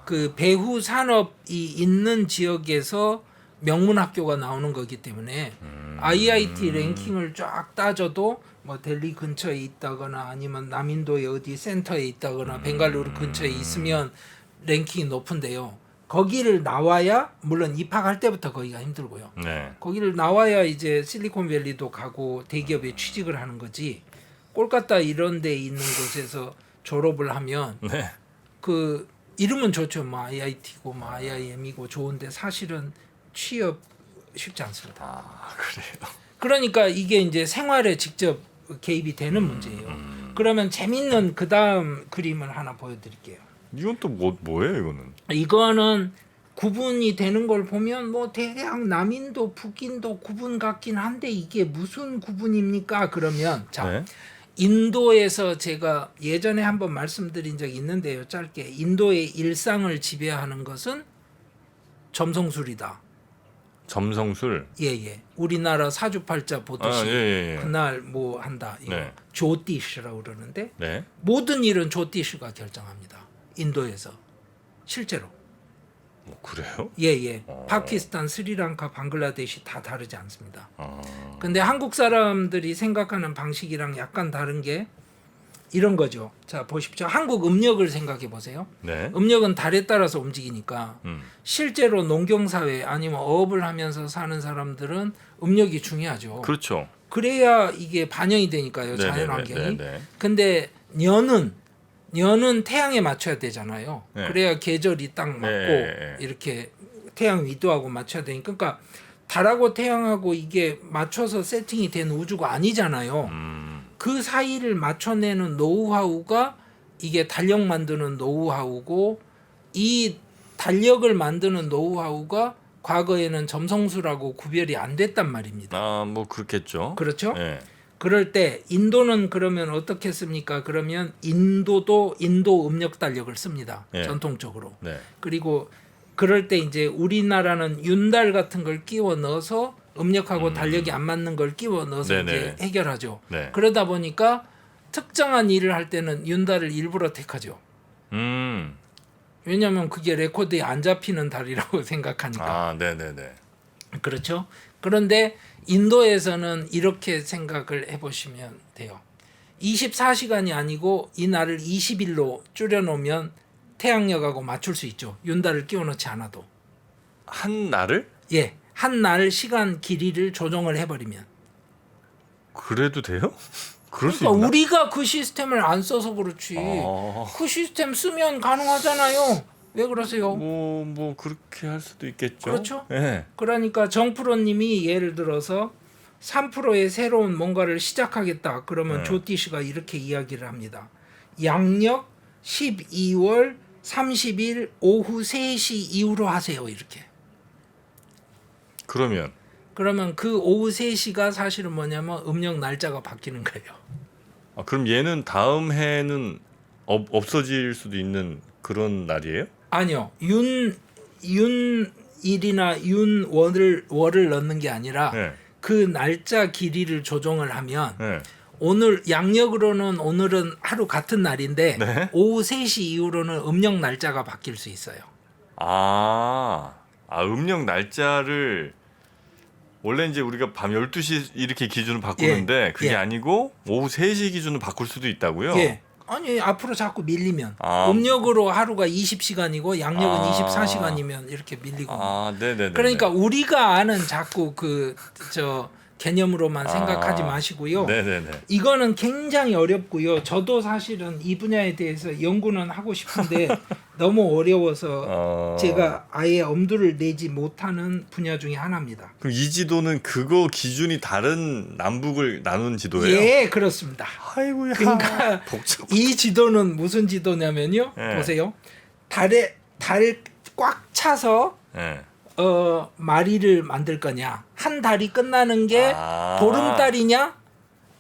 그 배후 산업이 있는 지역에서 명문 학교가 나오는 거기 때문에 IIT 랭킹을 쫙 따져도 뭐 델리 근처에 있다거나 아니면 남인도의 어디 센터에 있다거나 벵갈루루 근처에 있으면 랭킹이 높은데요. 거기를 나와야 물론 입학할 때부터 거기가 힘들고요. 네. 거기를 나와야 이제 실리콘밸리도 가고 대기업에 취직을 하는 거지. 꼴까따 이런 데 있는 곳에서 졸업을 하면 네. 그 이름은 좋죠. 뭐 IIT고 뭐 IIM이고 좋은데 사실은 취업 쉽지 않습니다. 아, 그래요. 그러니까 이게 이제 생활에 직접 개입이 되는 문제예요. 그러면 재밌는 그 다음 그림을 하나 보여드릴게요. 이건 또 뭐예요, 이거는? 이거는 구분이 되는 걸 보면 뭐 대략 남인도 북인도 구분 같긴 한데 이게 무슨 구분입니까? 그러면 자 네. 인도에서 제가 예전에 한번 말씀드린 적이 있는데요. 짧게 인도의 일상을 지배하는 것은 점성술이다. 점성술. 예예. 우리나라 사주팔자 보듯이 예. 그날 뭐 한다. 이거 네. 조티시라고 그러는데 네. 모든 일은 조티시가 결정합니다. 인도에서 실제로. 그래요? 예예. 파키스탄, 스리랑카, 방글라데시 다 다르지 않습니다. 아. 근데 한국 사람들이 생각하는 방식이랑 약간 다른 게 이런 거죠. 자 보십시오. 한국 음력을 생각해 보세요. 네. 음력은 달에 따라서 움직이니까 음. 실제로 농경사회 아니면 어업을 하면서 사는 사람들은 음력이 중요하죠. 그렇죠. 그래야 이게 반영이 되니까요. 네네네, 자연환경이. 네네. 근데 년은 태양에 맞춰야 되잖아요. 네. 그래야 계절이 딱 맞고 네. 이렇게 태양 위도하고 맞춰야 되니까 그러니까 달하고 태양하고 이게 맞춰서 세팅이 된 우주가 아니잖아요. 그 사이를 맞춰내는 노하우가 이게 달력 만드는 노하우고 이 달력을 만드는 노하우가 과거에는 점성술하고 구별이 안 됐단 말입니다. 아, 뭐 그렇겠죠. 그렇죠? 네. 그럴 때 인도는 그러면 어떻게 씁니까? 그러면 인도 음력 달력을 씁니다. 예. 전통적으로. 네. 그리고 그럴 때 이제 우리나라는 윤달 같은 걸 끼워 넣어서 음력하고 달력이 안 맞는 걸 끼워 넣어서 네네. 이제 해결하죠. 네. 그러다 보니까 특정한 일을 할 때는 윤달을 일부러 택하죠. 음. 왜냐하면 그게 레코드에 안 잡히는 달이라고 생각하니까. 아, 네네네. 그렇죠. 그런데 인도에서는 이렇게 생각을 해보시면 돼요. 24시간이 아니고 이 날을 20일로 줄여놓으면 태양력하고 맞출 수 있죠. 윤달을 끼워넣지 않아도. 한 날을? 예, 한 날 시간 길이를 조정을 해버리면. 그래도 돼요? 그럴 수 그러니까 있나? 우리가 그 시스템을 안 써서 그렇지. 아. 그 시스템 쓰면 가능하잖아요. 왜 그러세요? 뭐 그렇게 할 수도 있겠죠. 그렇죠. 네. 그러니까 정프로님이 예를 들어서 3%의 새로운 뭔가를 시작하겠다. 그러면 조티시가 이렇게 이야기를 합니다. 양력 12월 30일 오후 3시 이후로 하세요. 이렇게. 그러면 그 오후 3시가 사실은 뭐냐면 음력 날짜가 바뀌는 거예요. 아, 그럼 얘는 다음 해는 없어질 수도 있는 그런 날이에요? 아니요. 윤일이나 윤월을 넣는 게 아니라 네. 그 날짜 길이를 조정을 하면 네. 오늘 양력으로는 오늘은 하루 같은 날인데 네. 오후 3시 이후로는 음력 날짜가 바뀔 수 있어요. 음력 날짜를 원래 이제 우리가 밤 12시 이렇게 기준을 바꾸는데 그게 예. 아니고 오후 3시 기준을 바꿀 수도 있다고요? 예. 아니 앞으로 자꾸 밀리면 아. 음력으로 하루가 20시간이고 양력은 24시간이면 이렇게 밀리고. 네네네. 그러니까 우리가 아는 자꾸 개념으로만 생각하지 마시고요. 네네네. 이거는 굉장히 어렵고요. 저도 사실은 이 분야에 대해서 연구는 하고 싶은데 너무 어려워서 제가 아예 엄두를 내지 못하는 분야 중에 하나입니다. 그럼 이 지도는 그거 기준이 다른 남북을 나눈 지도예요? 예, 그렇습니다. 아이고야. 그러니까 복잡. 이 지도는 무슨 지도냐면요. 예. 보세요. 달 꽉 차서 네. 마리를 만들 거냐? 한 달이 끝나는 게 보름달이냐?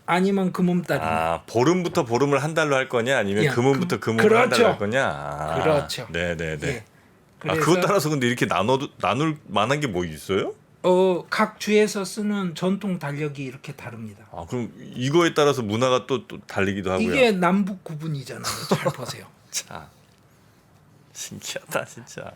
아니면 금음달이냐? 보름부터 보름을 한 달로 할 거냐 아니면 예, 금음부터 금음을 한 그렇죠. 달로 할 거냐? 그렇죠. 네네네. 예. 그것 따라서 근데 이렇게 나눌 만한 게 뭐 있어요? 각 주에서 쓰는 전통 달력이 이렇게 다릅니다. 그럼 이거에 따라서 문화가 또 달리기도 하고요. 이게 남북 구분이잖아요. 잘 보세요. 참 신기하다 진짜.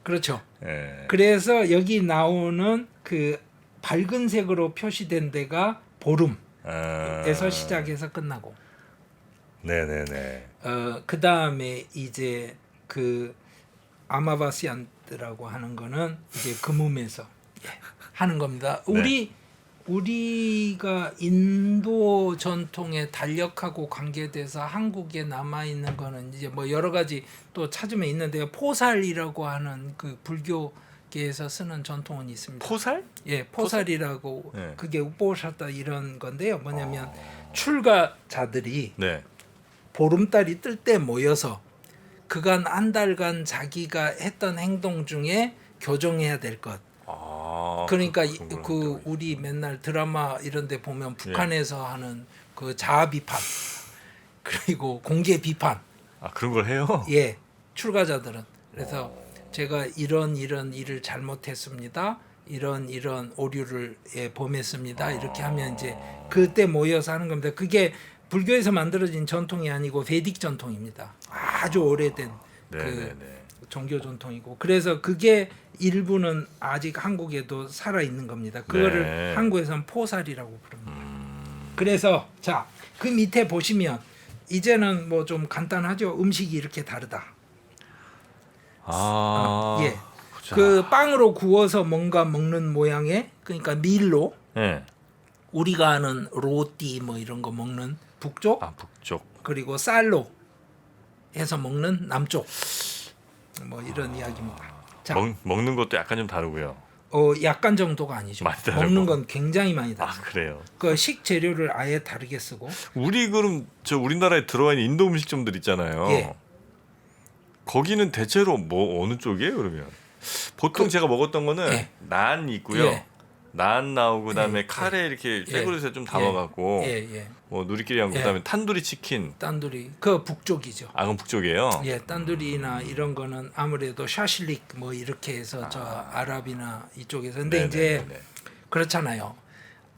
그렇죠. 예. 그래서 여기 나오는 그 밝은 색으로 표시된 데가 보름에서 아. 시작해서 끝나고 네네네. 그 다음에 이제 그 아마바시안트라고 하는 거는 이제 금음에서 하는 겁니다. 네. 우리가 인도 전통의 달력하고 관계돼서 한국에 남아 있는 거는 이제 뭐 여러 가지 또 찾으면 있는데요. 포살이라고 하는 그 불교계에서 쓰는 전통은 있습니다. 포살? 예, 포살이라고 네. 그게 우보샤다 이런 건데요. 뭐냐면 출가자들이 네. 보름달이 뜰 때 모여서 그간 한 달간 자기가 했던 행동 중에 교정해야 될 것. 아. 그러니까 그런 걸 그 한다고. 우리 맨날 드라마 이런 데 보면 북한에서 하는 그 자아 비판 그리고 공개 비판. 아 그런 걸 해요? 예. 출가자들은. 그래서 제가 이런 일을 잘못했습니다. 이런 오류를 범했습니다. 이렇게 하면 이제 그때 모여서 하는 겁니다. 그게 불교에서 만들어진 전통이 아니고 베딕 전통입니다. 아주 오래된 그 네네네. 종교 전통이고 그래서 그게 일부는 아직 한국에도 살아 있는 겁니다. 그거를 네. 한국에서는 포살이라고 부릅니다. 그래서 자, 그 밑에 보시면 이제는 뭐 좀 간단하죠. 음식이 이렇게 다르다. 예. 보자. 그 빵으로 구워서 뭔가 먹는 모양의 그러니까 밀로 네. 우리가 아는 로띠 뭐 이런 거 먹는 북쪽 아 북쪽. 그리고 쌀로 해서 먹는 남쪽 뭐 이런 이야기입니다. 자, 먹는 것도 약간 좀 다르고요. 약간 정도가 아니죠. 많이 다르고. 먹는 건 굉장히 많이 아 다르죠. 그래요. 그 식재료를 아예 다르게 쓰고 우리 그럼 저 우리나라에 들어와 있는 인도 음식점들 있잖아요. 예. 거기는 대체로 뭐 어느 쪽이에요 그러면? 보통 제가 먹었던 거는 예. 난 있고요. 예. 난 나오고 그다음에 예. 카레 이렇게 예. 새 그릇에 좀 담아갖고 예. 뭐 누리끼리 하고 예. 그다음에 탄두리 치킨. 딴두리 그 북쪽이죠. 아 그럼 북쪽이에요? 예, 딴두리나 이런 거는 아무래도 샤실릭 뭐 이렇게 해서 저 아랍이나 이쪽에서 근데 네네네네. 이제 그렇잖아요.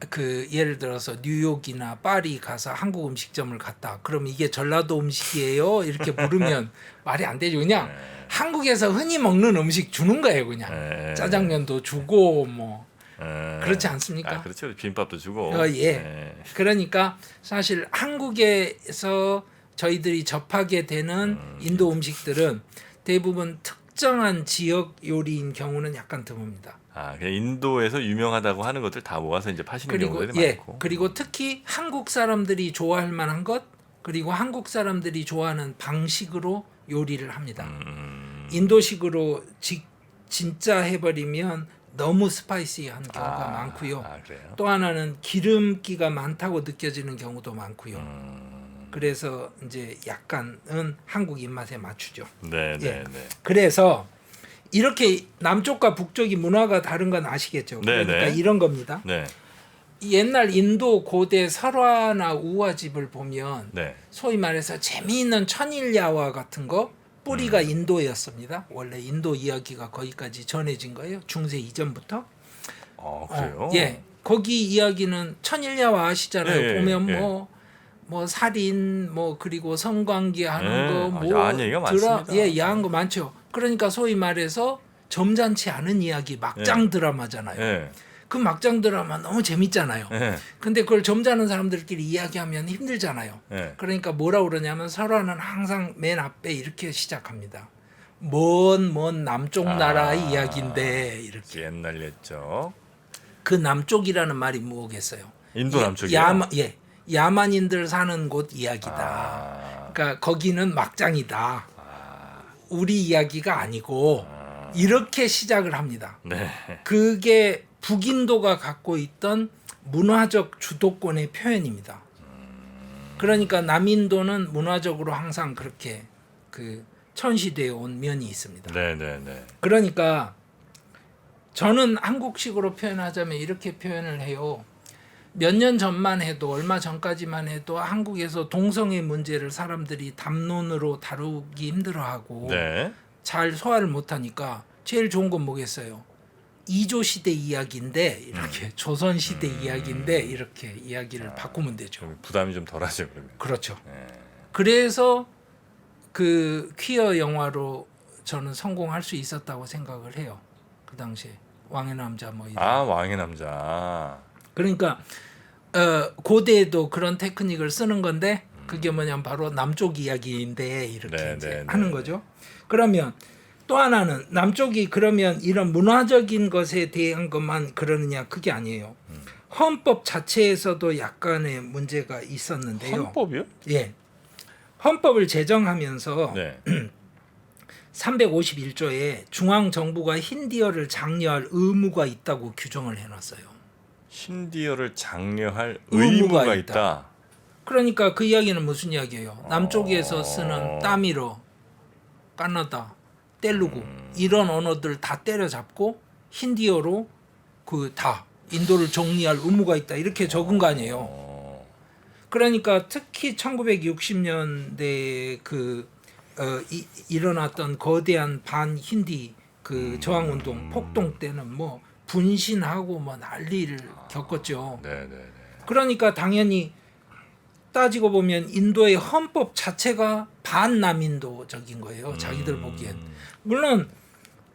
그 예를 들어서 뉴욕이나 파리 가서 한국 음식점을 갔다. 그럼 이게 전라도 음식이에요? 이렇게 물으면 말이 안 되죠. 그냥 한국에서 흔히 먹는 음식 주는 거예요, 그냥. 네. 짜장면도 주고 뭐 예. 그렇지 않습니까? 아 그렇죠. 비빔밥도 주고. 예. 그러니까 사실 한국에서 저희들이 접하게 되는 인도 음식들은 대부분 특정한 지역 요리인 경우는 약간 드뭅니다. 아 그냥 인도에서 유명하다고 하는 것들 다 모아서 이제 파시는 그리고 경우들이 많고. 그리고 특히 한국 사람들이 좋아할 만한 것 그리고 한국 사람들이 좋아하는 방식으로 요리를 합니다. 인도식으로 진짜 해버리면 너무 스파이시한 경우가 많고요. 아 그래요? 또 하나는 기름기가 많다고 느껴지는 경우도 많고요. 그래서 이제 약간은 한국 입맛에 맞추죠. 네네네. 그래서 이렇게 남쪽과 북쪽이 문화가 다른 건 아시겠죠? 네네. 그러니까 이런 겁니다. 네. 옛날 인도 고대 설화나 우화집을 보면 네. 소위 말해서 재미있는 천일야화 같은 거 뿌리가 인도였습니다. 원래 인도 이야기가 거기까지 전해진 거예요. 중세 이전부터. 그래요? 예. 거기 이야기는 천일야화 아시잖아요. 예, 보면 예. 뭐 살인 뭐 그리고 성관계 하는 예. 거 뭐 야한 얘기가 많습니다. 예, 야한 거 많죠. 그러니까 소위 말해서 점잖지 않은 이야기 막장 드라마잖아요. 예. 그 막장 드라마 너무 재밌잖아요. 예. 근데 그걸 점잖은 사람들끼리 이야기하면 힘들잖아요. 예. 그러니까 뭐라 그러냐면 설화는 항상 맨 앞에 이렇게 시작합니다. 먼 남쪽 나라의 이야기인데 이렇게 옛날 옛적. 그 남쪽이라는 말이 뭐겠어요? 인도 남쪽이요? 야만인들 사는 곳 이야기다. 아. 그러니까 거기는 막장이다. 우리 이야기가 아니고 이렇게 시작을 합니다. 네. 그게 북인도가 갖고 있던 문화적 주도권의 표현입니다. 그러니까 남인도는 문화적으로 항상 그렇게 그 천시되어 온 면이 있습니다. 네네네. 그러니까 저는 한국식으로 표현하자면 이렇게 표현을 해요. 몇 년 전만 해도 얼마 전까지만 해도 한국에서 동성애 문제를 사람들이 담론으로 다루기 힘들어하고 네. 잘 소화를 못하니까 제일 좋은 건 뭐겠어요? 이조 시대 이야기인데 이렇게 조선 시대 이야기인데 이렇게 이야기를 바꾸면 되죠. 좀 부담이 좀 덜하죠 그러면. 그렇죠. 네. 그래서 그 퀴어 영화로 저는 성공할 수 있었다고 생각을 해요. 그 당시에. 왕의 남자 뭐 이런. 아, 왕의 남자. 그러니까 고대에도 그런 테크닉을 쓰는 건데 그게 뭐냐면 바로 남쪽 이야기인데 이렇게 네, 이제 네, 하는 네, 거죠. 그러면 또 하나는 남쪽이 그러면 이런 문화적인 것에 대한 것만 그러느냐 그게 아니에요. 헌법 자체에서도 약간의 문제가 있었는데요. 헌법이요? 예. 헌법을 제정하면서 네. 351조에 중앙 정부가 힌디어를 장려할 의무가 있다고 규정을 해놨어요. 힌디어를 장려할 의무가 의무가 있다. 있다. 그러니까 그 이야기는 무슨 이야기예요? 남쪽에서 쓰는 따미로, 까나다, 텔루구 이런 언어들 다 때려잡고 힌디어로 그 다 인도를 정리할 의무가 있다 이렇게 적은 거 아니에요. 그러니까 특히 1960년대 일어났던 거대한 반 힌디 그 저항 운동 폭동 때는 뭐 분신하고 뭐 난리를 겪었죠. 네, 네, 네. 그러니까 당연히 따지고 보면 인도의 헌법 자체가 반남인도적인 거예요. 자기들 보기엔. 물론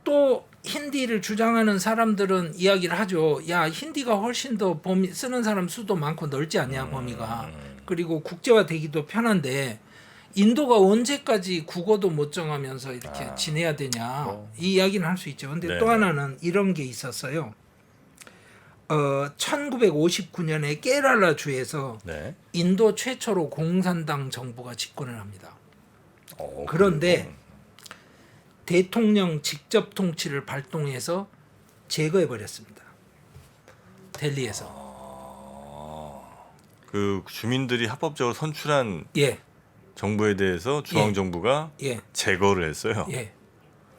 또 힌디를 주장하는 사람들은 이야기를 하죠. 야, 힌디가 훨씬 더 범위 쓰는 사람 수도 많고 넓지 않냐 범위가. 그리고 국제화되기도 편한데 인도가 언제까지 국어도 못 정하면서 이렇게 지내야 되냐 이 이야기는 할 수 있죠. 근데 네, 또 네. 하나는 이런 게 있었어요. 1959년에 케랄라 주에서 네. 인도 최초로 공산당 정부가 집권을 합니다. 어, 그런데 그리고- 대통령 직접 통치를 발동해서 제거해 버렸습니다. 델리에서. 그 주민들이 합법적으로 선출한 예, 정부에 대해서 중앙 정부가 예, 제거를 했어요. 예.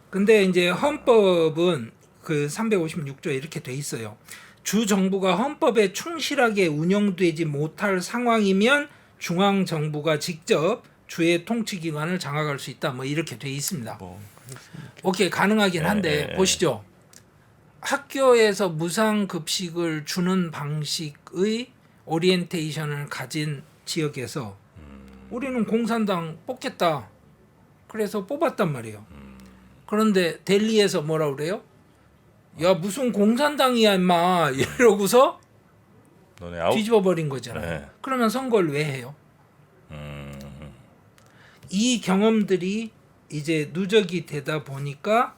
근데 이제 헌법은 그 356조에 이렇게 돼 있어요. 주 정부가 헌법에 충실하게 운영되지 못할 상황이면 중앙 정부가 직접 주의 통치 기관을 장악할 수 있다. 뭐 이렇게 돼 있습니다. 오케이, 가능하긴 한데 네. 보시죠. 학교에서 무상 급식을 주는 방식의 오리엔테이션을 가진 지역에서 우리는 공산당 뽑겠다. 그래서 뽑았단 말이에요. 그런데 델리에서 뭐라 그래요? 야, 무슨 공산당이야 임마 이러고서 너네 아웃. 뒤집어 버린 거잖아요. 네. 그러면 선거를 왜 해요? 이 경험들이 이제 누적이 되다 보니까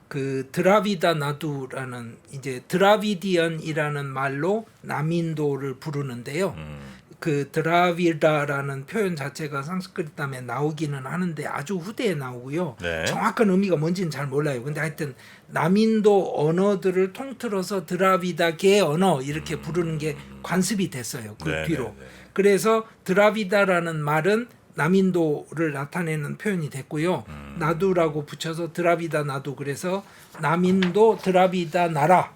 그 드라비다 나두라는 이제 드라비디언이라는 말로 남인도를 부르는데요. 그 드라비다라는 표현 자체가 산스크리트에 나오기는 하는데 아주 후대에 나오고요. 네. 정확한 의미가 뭔지는 잘 몰라요. 근데 하여튼 남인도 언어들을 통틀어서 드라비다계 언어 이렇게 부르는 게 관습이 됐어요. 그 네, 뒤로. 네, 네. 그래서 드라비다라는 말은 남인도를 나타내는 표현이 됐고요. 나두라고 붙여서 드라비다 나두 그래서 남인도 드라비다 나라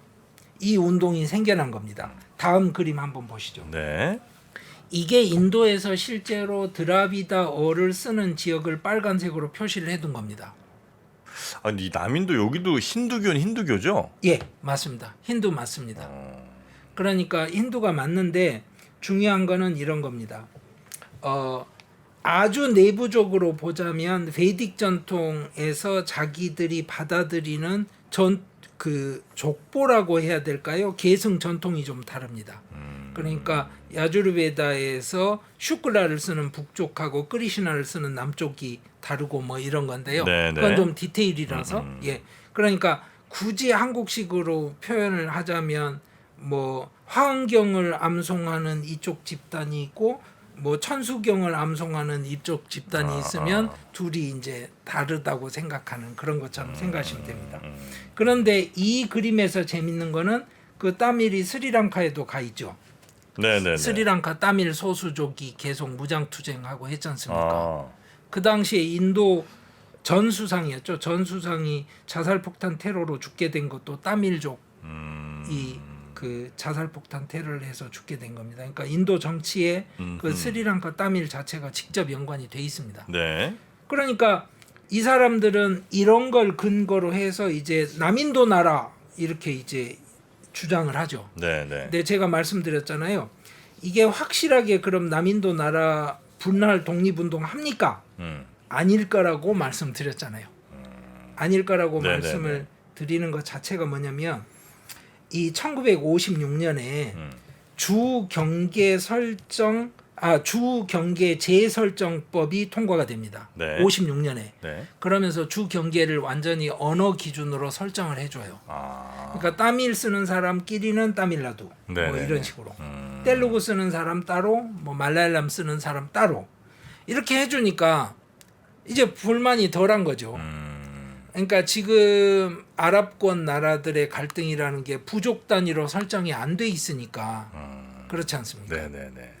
이 운동이 생겨난 겁니다. 다음 그림 한번 보시죠. 네. 이게 인도에서 실제로 드라비다어를 쓰는 지역을 빨간색으로 표시를 해둔 겁니다. 아니 이 남인도 여기도 힌두교는 힌두교죠? 예, 맞습니다. 힌두 맞습니다. 그러니까 힌두가 맞는데 중요한 거는 이런 겁니다. 아주 내부적으로 보자면 베이딕 전통에서 자기들이 받아들이는 그 족보라고 해야 될까요? 계승 전통이 좀 다릅니다. 그러니까 야주르베다에서 슈클라를 쓰는 북쪽하고 크리시나를 쓰는 남쪽이 다르고 뭐 이런 건데요. 네, 네. 그건 좀 디테일이라서 예. 그러니까 굳이 한국식으로 표현을 하자면 뭐 화엄경을 암송하는 이쪽 집단이 있고 뭐 천수경을 암송하는 이쪽 집단이 있으면 둘이 이제 다르다고 생각하는 그런 것처럼 생각하시면 됩니다. 그런데 이 그림에서 재밌는 거는 그 따밀이 스리랑카에도 가 있죠. 네네네. 스리랑카 따밀 소수족이 계속 무장투쟁하고 했지 않습니까? 아, 그 당시에 인도 전 수상이었죠. 전 수상이 자살폭탄 테러로 죽게 된 것도 따밀족이 그 자살폭탄 테러를 해서 죽게 된 겁니다. 그러니까 인도 정치에 그 스리랑카 따밀 자체가 직접 연관이 돼 있습니다. 네. 그러니까 이 사람들은 이런 걸 근거로 해서 이제 남인도 나라 이렇게 이제 주장을 하죠. 네네. 근데 제가 말씀드렸잖아요. 이게 확실하게 그럼 남인도 나라 분할 독립운동 합니까? 아닐 거라고 말씀드렸잖아요. 아닐 거라고 네네네. 말씀을 드리는 것 자체가 뭐냐면 이 1956년에 주 경계 재설정법이 통과가 됩니다. 네. 56년에. 네. 그러면서 주 경계를 완전히 언어 기준으로 설정을 해줘요. 그러니까 따밀 쓰는 사람끼리는 따밀라두 네, 뭐 네, 이런 네. 식으로 텔루구 쓰는 사람 따로 뭐 말랄람 쓰는 사람 따로 이렇게 해주니까 이제 불만이 덜한 거죠. 그러니까 지금 아랍권 나라들의 갈등이라는 게 부족 단위로 설정이 안 돼 있으니까 그렇지 않습니까? 네네네.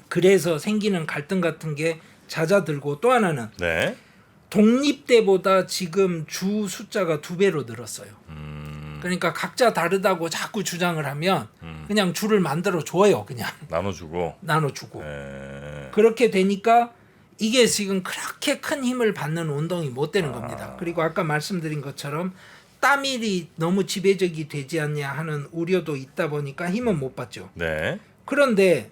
그래서 생기는 갈등 같은 게 잦아들고 또 하나는 네. 독립 때보다 지금 주 숫자가 2배로 늘었어요. 그러니까 각자 다르다고 자꾸 주장을 하면 그냥 주를 만들어 줘요. 그냥 나눠주고. 나눠주고 네. 그렇게 되니까 이게 지금 그렇게 큰 힘을 받는 운동이 못 되는 겁니다. 그리고 아까 말씀드린 것처럼 따밀이 너무 지배적이 되지 않냐 하는 우려도 있다 보니까 힘은 못 받죠. 네. 그런데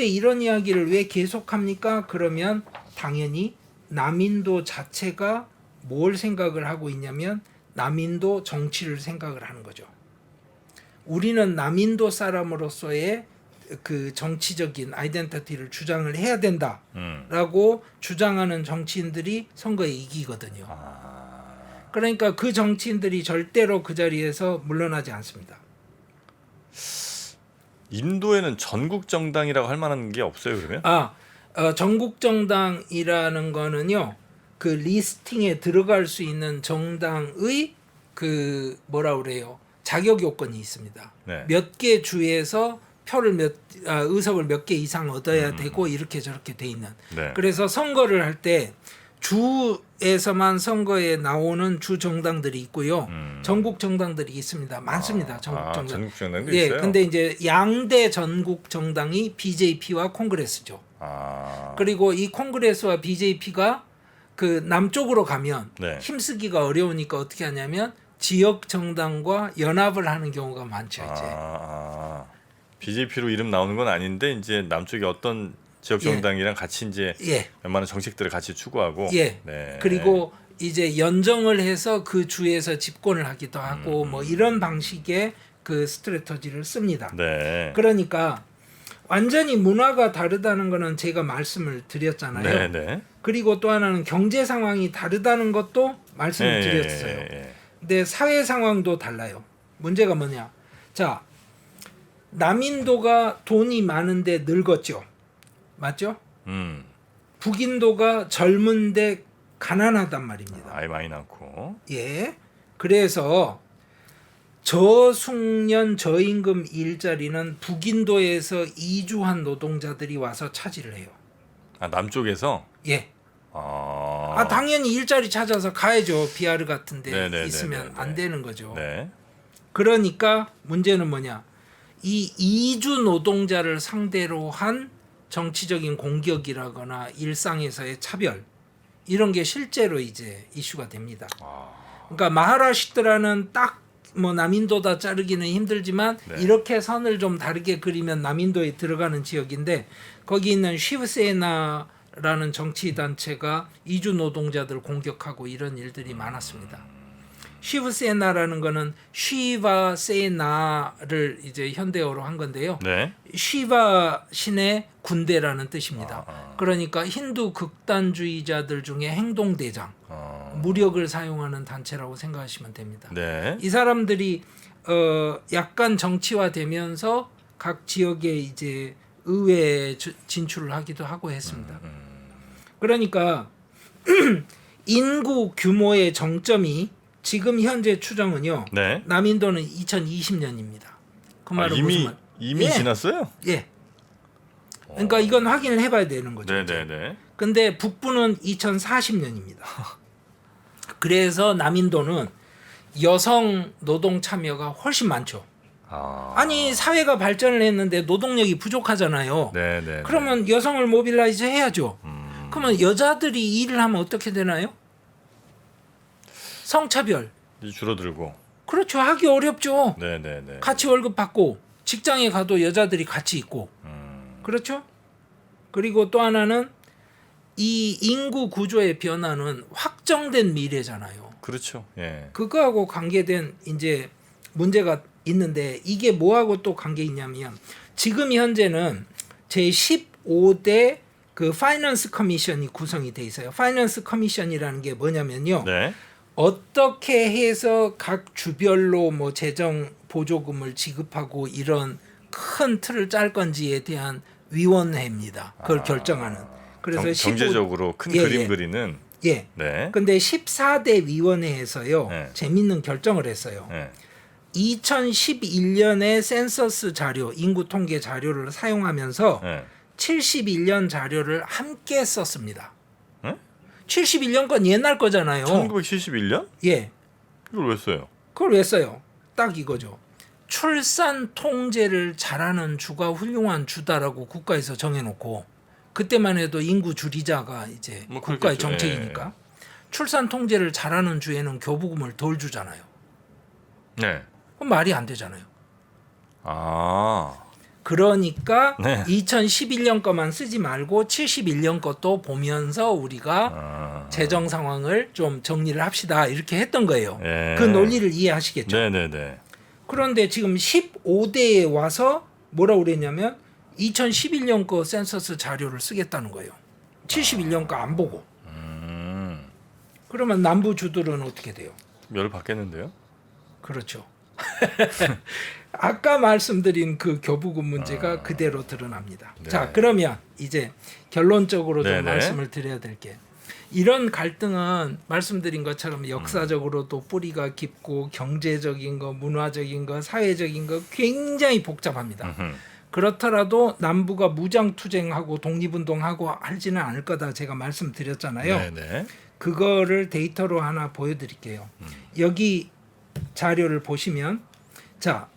이런 이야기를 왜 계속합니까? 그러면 당연히 남인도 자체가 뭘 생각을 하고 있냐면 남인도 정치를 생각을 하는 거죠. 우리는 남인도 사람으로서의 그 정치적인 아이덴티티를 주장을 해야 된다라고 주장하는 정치인들이 선거에 이기거든요. 그러니까 그 정치인들이 절대로 그 자리에서 물러나지 않습니다. 인도에는 전국 정당이라고 할 만한 게 없어요, 그러면? 전국 정당이라는 거는요. 그 리스팅에 들어갈 수 있는 정당의 그 뭐라 그래요? 자격 요건이 있습니다. 네. 몇 개 주에서 의석을 몇 개 이상 얻어야 되고 이렇게 저렇게 돼 있는. 네. 그래서 선거를 할 때 주에서만 선거에 나오는 주 정당들이 있고요. 전국 정당들이 있습니다. 많습니다. 전국 정당. 전국 정당도 예, 있어요. 근데 이제 양대 전국 정당이 BJP와 콩그레스죠. 그리고 이 콩그레스와 BJP가 그 남쪽으로 가면 네. 힘쓰기가 어려우니까 어떻게 하냐면 지역 정당과 연합을 하는 경우가 많죠. 이제. BJP로 이름 나오는 건 아닌데 이제 남쪽에 어떤 지역 정당이랑 같이 이제 웬만한 정책들을 같이 추구하고. 네. 그리고 이제 연정을 해서 그 주에서 집권을 하기도 하고 뭐 이런 방식의 그 스트래터지를 씁니다. 네. 그러니까 완전히 문화가 다르다는 거는 제가 말씀을 드렸잖아요. 네. 그리고 또 하나는 경제 상황이 다르다는 것도 말씀을 드렸어요. 근데 사회 상황도 달라요. 문제가 뭐냐? 자, 남인도가 돈이 많은데 늙었죠. 맞죠? 북인도가 젊은데 가난하단 말입니다. 아이 많이 낳고. 예. 그래서 저숙련 저임금 일자리는 북인도에서 이주한 노동자들이 와서 차지를 해요. 남쪽에서? 예. 당연히 일자리 찾아서 가야죠. 비아르 같은 데 있으면 안 되는 거죠. 네. 그러니까 문제는 뭐냐? 이 이주 노동자를 상대로 한 정치적인 공격이라거나 일상에서의 차별 이런 게 실제로 이제 이슈가 됩니다. 그러니까 마하라시트라는 딱 뭐 남인도다 자르기는 힘들지만 이렇게 선을 좀 다르게 그리면 남인도에 들어가는 지역인데 거기 있는 시브세나라는 정치 단체가 이주 노동자들 공격하고 이런 일들이 많았습니다. 시브세나라는 거는 쉬바 세나를 이제 현대어로 한 건데요. 네. 쉬바 신의 군대라는 뜻입니다. 그러니까 힌두 극단주의자들 중에 행동대장, 무력을 사용하는 단체라고 생각하시면 됩니다. 네. 이 사람들이 약간 정치화되면서 각 지역에 이제 의회에 진출을 하기도 하고 했습니다. 그러니까 인구 규모의 정점이 지금 현재 추정은요. 네. 남인도는 2020년입니다. 그 말은 무슨 말? 이미 지났어요? 예. 그러니까 이건 확인을 해봐야 되는 거죠. 네. 근데 북부는 2040년입니다. 그래서 남인도는 여성 노동 참여가 훨씬 많죠. 아니 사회가 발전을 했는데 노동력이 부족하잖아요. 네. 그러면 여성을 모빌라이즈 해야죠. 그러면 여자들이 일을 하면 어떻게 되나요? 성차별. 줄어들고. 그렇죠. 하기 어렵죠. 네. 같이 월급 받고 직장에 가도 여자들이 같이 있고. 그렇죠? 그리고 또 하나는 이 인구 구조의 변화는 확정된 미래잖아요. 그렇죠. 예. 그거하고 관계된 이제 문제가 있는데 이게 뭐하고 또 관계 있냐면 지금 현재는 제15대 그 파이낸스 커미션이 구성이 돼 있어요. 파이낸스 커미션이라는 게 뭐냐면요. 네. 어떻게 해서 각 주별로 뭐 재정 보조금을 지급하고 이런 큰 틀을 짤 건지에 대한 위원회입니다. 그걸 결정하는. 그래서 경제적으로 큰 예, 그림 예. 그리는. 예. 네. 근데 14대 위원회에서요. 네. 재밌는 결정을 했어요. 네. 2011년에 센서스 자료, 인구 통계 자료를 사용하면서 네. 71년 자료를 함께 썼습니다. 네? 71년 건 옛날 거잖아요. 1971년? 예. 이걸 왜 써요? 그걸 왜 써요? 딱 이거죠. 출산 통제를 잘하는 주가 훌륭한 주다라고 국가에서 정해놓고 그때만 해도 인구 줄이자가 이제 뭐 국가의 그렇겠죠. 정책이니까 출산 통제를 잘하는 주에는 교부금을 덜 주잖아요. 네. 그럼 말이 안 되잖아요. 아. 그러니까 네. 2011년 거만 쓰지 말고 71년 것도 보면서 우리가 재정 상황을 좀 정리를 합시다 이렇게 했던 거예요. 예. 그 논리를 이해하시겠죠. 네네네. 그런데 지금 15대에 와서 뭐라고 그랬냐면 2011년 거 센서스 자료를 쓰겠다는 거예요. 71년 거 안 보고. 그러면 남부 주들은 어떻게 돼요? 열 받겠는데요? 그렇죠. 아까 말씀드린 그 교부금 문제가 그대로 드러납니다. 네. 자, 그러면 이제 결론적으로 좀 네네. 말씀을 드려야 될 게 이런 갈등은 말씀드린 것처럼 역사적으로도 뿌리가 깊고 경제적인 거, 문화적인 거, 사회적인 거 굉장히 복잡합니다. 그렇더라도 남부가 무장투쟁하고 독립운동하고 하지는 않을 거다 제가 말씀드렸잖아요. 네네. 그거를 데이터로 하나 보여드릴게요. 여기 자료를 보시면 자,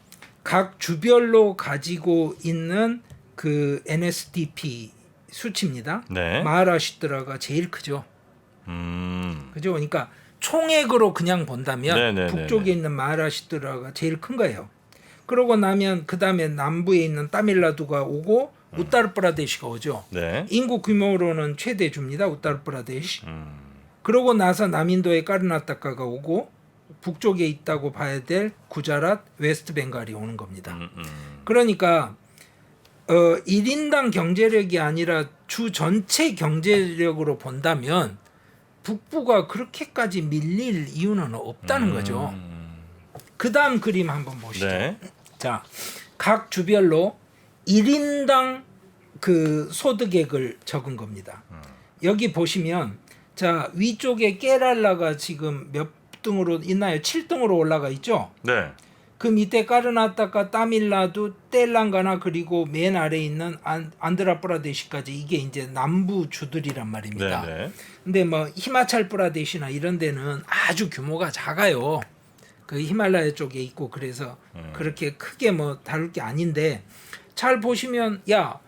각 주별로 가지고 있는 그 NSDP 수치입니다. 네. 마하라슈트라가 제일 크죠. 그죠? 그러니까 총액으로 그냥 본다면 네네네네. 북쪽에 있는 마하라슈트라가 제일 큰 거예요. 그러고 나면 그 다음에 남부에 있는 타밀나두가 오고 우타르프라데시가 오죠. 네. 인구 규모로는 최대 주입니다. 우타르프라데시. 그러고 나서 남인도의 까르나타카가 오고 북쪽에 있다고 봐야 될 구자랏, 웨스트 벵갈이 오는 겁니다. 그러니까 1인당 경제력이 아니라 주 전체 경제력으로 본다면 북부가 그렇게까지 밀릴 이유는 없다는 거죠. 그 다음 그림 한번 보시죠. 네. 자, 각 주별로 1인당 그 소득액을 적은 겁니다. 여기 보시면 자, 위쪽에 깨랄라가 지금 몇 등으로 있나요? 7등으로 올라가 있죠. 네. 그 밑에 까르나타카, 타밀나두, 텔랑가나 그리고 맨 아래에 있는 안드라프라데시까지 이게 이제 남부 주들이란 말입니다. 네네. 근데 뭐 히마찰프라데시나 이런 데는 아주 규모가 작아요. 그 히말라야 쪽에 있고 그래서 그렇게 크게 뭐 다룰 게 아닌데 잘 보시면 야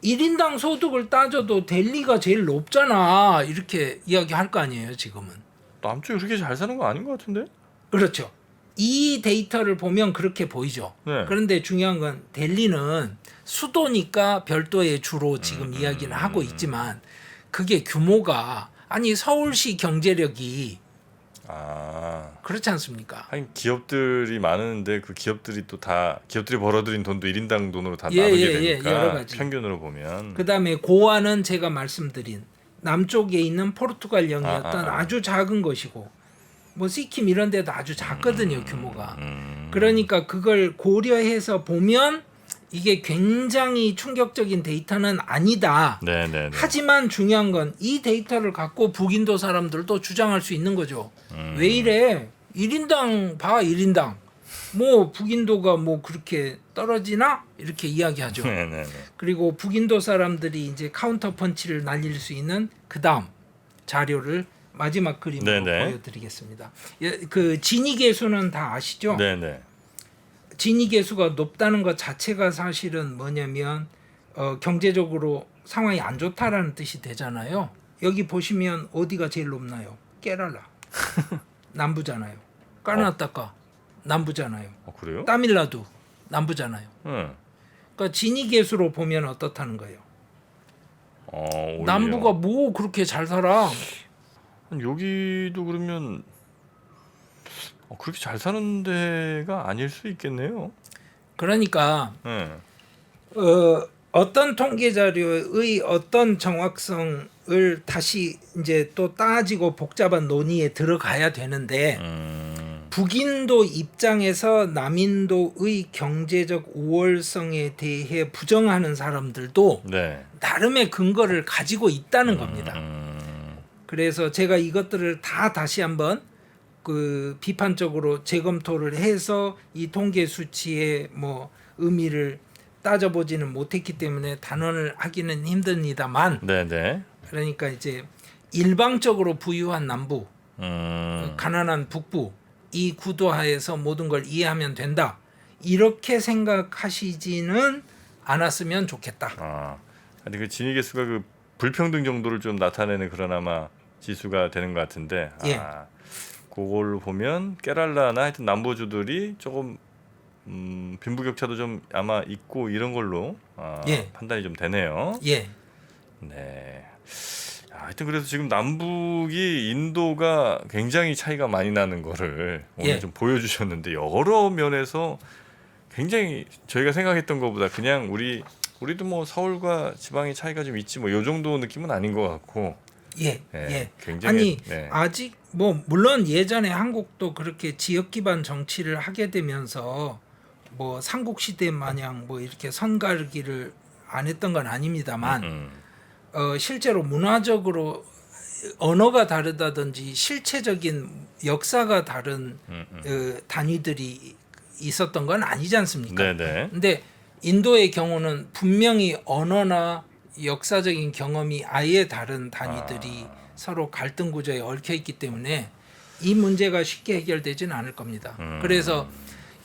1인당 소득을 따져도 델리가 제일 높잖아 이렇게 이야기할 거 아니에요 지금은. 남쪽이 그렇게 잘 사는 거 아닌 것 같은데? 그렇죠. 이 데이터를 보면 그렇게 보이죠. 네. 그런데 중요한 건 델리는 수도니까 별도의 주로 지금 이야기는 하고 있지만 그게 규모가 아니 서울시 경제력이 아. 그렇지 않습니까? 하긴 기업들이 많은데 그 기업들이 또 다 기업들이 벌어들인 돈도 1인당 돈으로 다 예, 나누게 예, 예, 되니까 여러 가지. 평균으로 보면 그다음에 고아는 제가 말씀드린 남쪽에 있는 포르투갈령이었던 아주 작은 것이고 뭐 시킴 이런 데도 아주 작거든요 규모가. 그러니까 그걸 고려해서 보면 이게 굉장히 충격적인 데이터는 아니다. 네네네. 하지만 중요한 건 이 데이터를 갖고 북인도 사람들도 주장할 수 있는 거죠. 왜 이래? 1인당 봐 1인당. 뭐 북인도가 뭐 그렇게 떨어지나? 이렇게 이야기하죠. 네네네. 그리고 북인도 사람들이 이제 카운터 펀치를 날릴 수 있는 그다음 자료를 마지막 그림으로 네네. 보여드리겠습니다. 예, 그 지니 계수는 다 아시죠? 네네. 지니 계수가 높다는 것 자체가 사실은 뭐냐면 경제적으로 상황이 안 좋다라는 뜻이 되잖아요. 여기 보시면 어디가 제일 높나요? 깨랄라 남부잖아요. 까르나타카 남부잖아요. 그래요? 타밀나두 남부잖아요. 네. 그러니까 지니 계수로 보면 어떻다는 거예요. 오히려. 남부가 뭐 그렇게 잘 살아? 여기도 그러면 그렇게 잘 사는 데가 아닐 수 있겠네요. 그러니까 네. 어떤 통계 자료의 어떤 정확성을 다시 이제 또 따지고 복잡한 논의에 들어가야 되는데 북인도 입장에서 남인도의 경제적 우월성에 대해 부정하는 사람들도 네. 나름의 근거를 가지고 있다는 겁니다. 그래서 제가 이것들을 다 다시 한번 그 비판적으로 재검토를 해서 이 통계 수치의 뭐 의미를 따져보지는 못했기 때문에 단언을 하기는 힘듭니다만, 네네. 그러니까 이제 일방적으로 부유한 남부, 가난한 북부 이 구도하에서 모든 걸 이해하면 된다, 이렇게 생각하시지는 않았으면 좋겠다. 근데 그 진위 개수가 그 불평등 정도를 좀 나타내는 그런 아마 지수가 되는 것 같은데, 예. 그걸 보면 깨랄라나 하여튼 남부주들이 조금 빈부격차도 좀 아마 있고 이런 걸로 예. 판단이 좀 되네요. 예, 네. 하여튼 그래서 지금 남북이 인도가 굉장히 차이가 많이 나는 거를 오늘 예. 좀 보여주셨는데 여러 면에서 굉장히 저희가 생각했던 것보다 그냥 우리도 뭐 서울과 지방의 차이가 좀 있지 뭐 요 정도 느낌은 아닌 것 같고. 예, 네, 예. 굉장히, 아니 네. 아직 뭐 물론 예전에 한국도 그렇게 지역 기반 정치를 하게 되면서 뭐 삼국 시대 마냥 뭐 이렇게 선가르기를 안 했던 건 아닙니다만 실제로 문화적으로 언어가 다르다든지 실체적인 역사가 다른 단위들이 있었던 건 아니지 않습니까? 네네. 근데 인도의 경우는 분명히 언어나 역사적인 경험이 아예 다른 단위들이 서로 갈등 구조에 얽혀 있기 때문에 이 문제가 쉽게 해결되지는 않을 겁니다. 그래서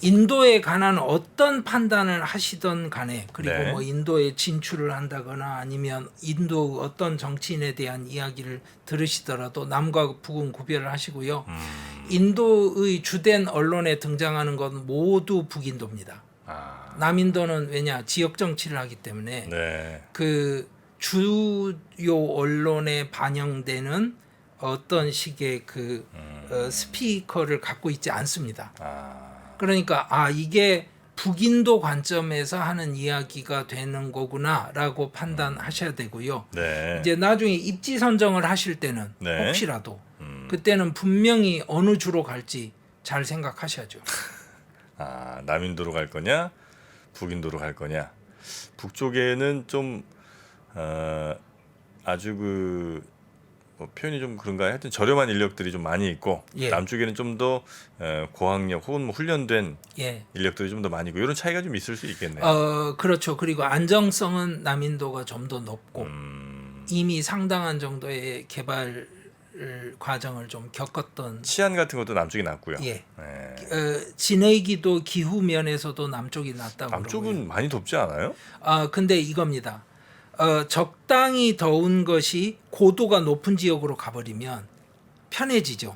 인도에 관한 어떤 판단을 하시던 간에, 그리고 네. 뭐 인도에 진출을 한다거나 아니면 인도 어떤 정치인에 대한 이야기를 들으시더라도 남과 북은 구별을 하시고요. 인도의 주된 언론에 등장하는 건 모두 북인도입니다. 남인도는 왜냐, 지역 정치를 하기 때문에 네. 그 주요 언론에 반영되는 어떤 식의 그 스피커를 갖고 있지 않습니다. 그러니까 이게 북인도 관점에서 하는 이야기가 되는 거구나라고 판단하셔야 되고요. 네. 이제 나중에 입지 선정을 하실 때는 네. 혹시라도 그때는 분명히 어느 주로 갈지 잘 생각하셔야죠. 남인도로 갈 거냐, 북인도로 갈 거냐. 북쪽에는 좀 아주 뭐 표현이 좀 그런가요? 하여튼 저렴한 인력들이 좀 많이 있고, 예. 남쪽에는 좀 더 고학력 혹은 뭐 훈련된 예. 인력들이 좀 더 많이 있고 이런 차이가 좀 있을 수 있겠네요. 그렇죠. 그리고 안정성은 남인도가 좀 더 높고 이미 상당한 정도의 개발 과정을 좀 겪었던. 치안 같은 것도 남쪽이 낫고요. 예. 네. 지내기도 기후 면에서도 남쪽이 낫다고. 남쪽은 그러고요. 많이 덥지 않아요? 근데 이겁니다. 적당히 더운 것이 고도가 높은 지역으로 가버리면 편해지죠.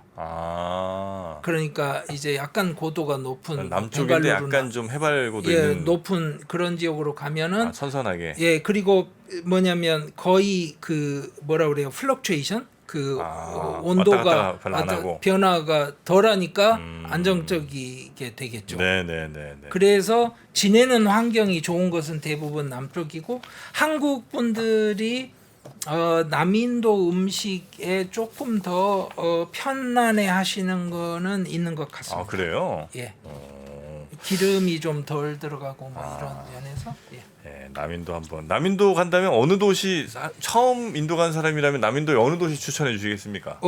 그러니까 이제 약간 고도가 높은 남쪽인데 벵갈루루나, 약간 좀 해발고도 예, 있는 높은 그런 지역으로 가면은 선선하게. 예, 그리고 뭐냐면 거의 그 뭐라 그래요, 플럭추에이션, 그 온도가 별로 안 하고. 변화가 덜하니까 안정적이게 되겠죠. 네네네. 그래서 지내는 환경이 좋은 것은 대부분 남쪽이고, 한국 분들이 남인도 음식에 조금 더 편안해 하시는 거는 있는 것 같습니다. 그래요? 예. 기름이 좀 덜 들어가고 뭐 이런 면에서. 예. 네, 남인도 간다면 어느 도시 처음 인도 간 사람이라면 남인도의 어느 도시 추천해 주시겠습니까?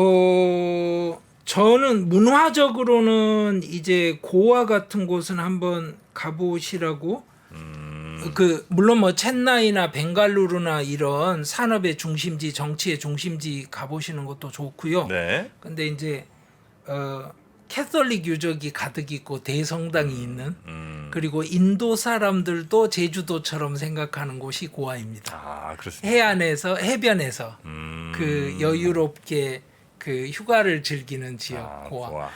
저는 문화적으로는 이제 고아 같은 곳은 한번 가보시라고. 물론 뭐 첸나이나 벵갈루루나 이런 산업의 중심지, 정치의 중심지 가보시는 것도 좋고요. 네. 근데 이제 캐톨릭 유적이 가득 있고 대성당이 있는, 그리고 인도 사람들도 제주도처럼 생각하는 곳이 고아입니다. 그렇습니다. 해안에서, 해변에서 그 여유롭게 그 휴가를 즐기는 지역 고아.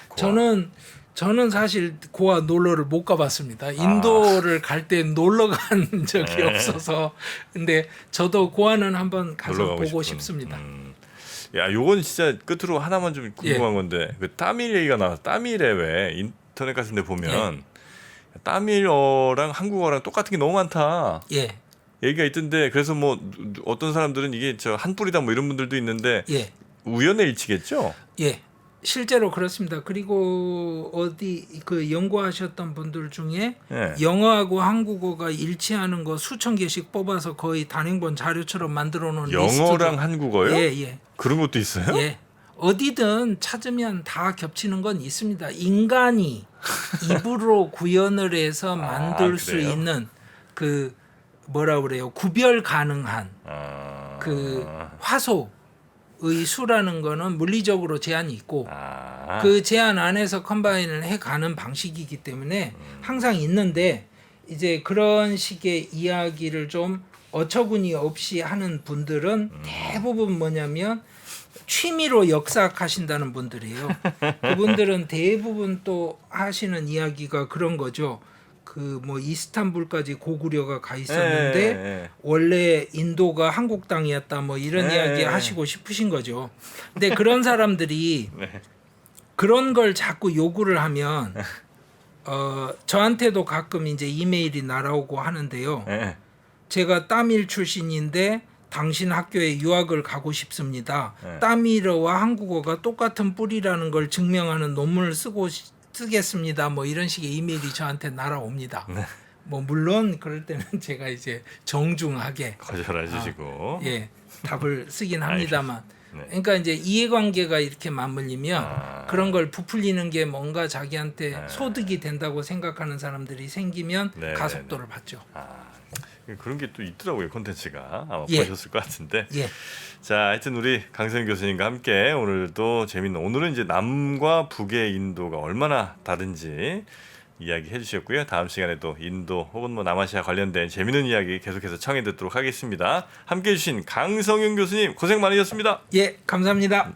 저는 사실 고아 놀러를 못 가봤습니다. 인도를 갈 때 놀러 간 적이 없어서. 근데 저도 고아는 한번 가서 보고 싶습니다. 야, 요건 진짜 끝으로 하나만 좀 궁금한 예. 건데 그 따밀 얘기가 나와서 따밀에 왜 인터넷 같은 데 보면 따밀어랑 한국어랑 똑같은 게 너무 많다. 예. 얘기가 있던데 그래서 뭐 어떤 사람들은 이게 저 한 뿌리다 뭐 이런 분들도 있는데 예. 우연의 일치겠죠? 예. 실제로 그렇습니다. 그리고 어디 그 연구하셨던 분들 중에 예. 영어하고 한국어가 일치하는 거 수천 개씩 뽑아서 거의 단행본 자료처럼 만들어 놓은 영어랑 한국어요? 예, 예. 그런 것도 있어요? 예. 어디든 찾으면 다 겹치는 건 있습니다. 인간이 입으로 구현을 해서 만들 수 그래요? 있는 그 뭐라 그래요? 구별 가능한 아. 그 화소의 수라는 거는 물리적으로 제한이 있고 아. 그 제한 안에서 컴바인을 해가는 방식이기 때문에 항상 있는데 이제 그런 식의 이야기를 좀 어처구니 없이 하는 분들은 대부분 뭐냐면 취미로 역사하신다는 분들이에요. 그분들은 대부분 또 하시는 이야기가 그런 거죠. 그 뭐 이스탄불까지 고구려가 가 있었는데 예. 원래 인도가 한국 땅이었다 뭐 이런 네. 이야기 하시고 싶으신 거죠. 근데 그런 사람들이 네. 그런 걸 자꾸 요구를 하면 저한테도 가끔 이제 이메일이 날아오고 하는데요. 예. 제가 따밀 출신인데 당신 학교에 유학을 가고 싶습니다. 네. 따밀어와 한국어가 똑같은 뿌리라는 걸 증명하는 논문을 쓰겠습니다. 뭐 이런 식의 이메일이 저한테 날아옵니다. 네. 뭐 물론 그럴 때는 제가 이제 정중하게 거절해 주시고. 예 답을 쓰긴 합니다만. 네. 그러니까 이제 이해관계가 이렇게 맞물리면 아. 그런 걸 부풀리는 게 뭔가 자기한테 네. 소득이 된다고 생각하는 사람들이 생기면 네, 가속도를 받죠. 아. 그런 게 또 있더라고요, 콘텐츠가. 아마 예. 보셨을 것 같은데. 예. 자, 하여튼 우리 강성윤 교수님과 함께 오늘도 재밌는 오늘은 이제 남과 북의 인도가 얼마나 다른지 이야기해 주셨고요. 다음 시간에 또 인도 혹은 뭐 남아시아 관련된 재밌는 이야기 계속해서 청해 듣도록 하겠습니다. 함께 해 주신 강성윤 교수님 고생 많으셨습니다. 예, 감사합니다.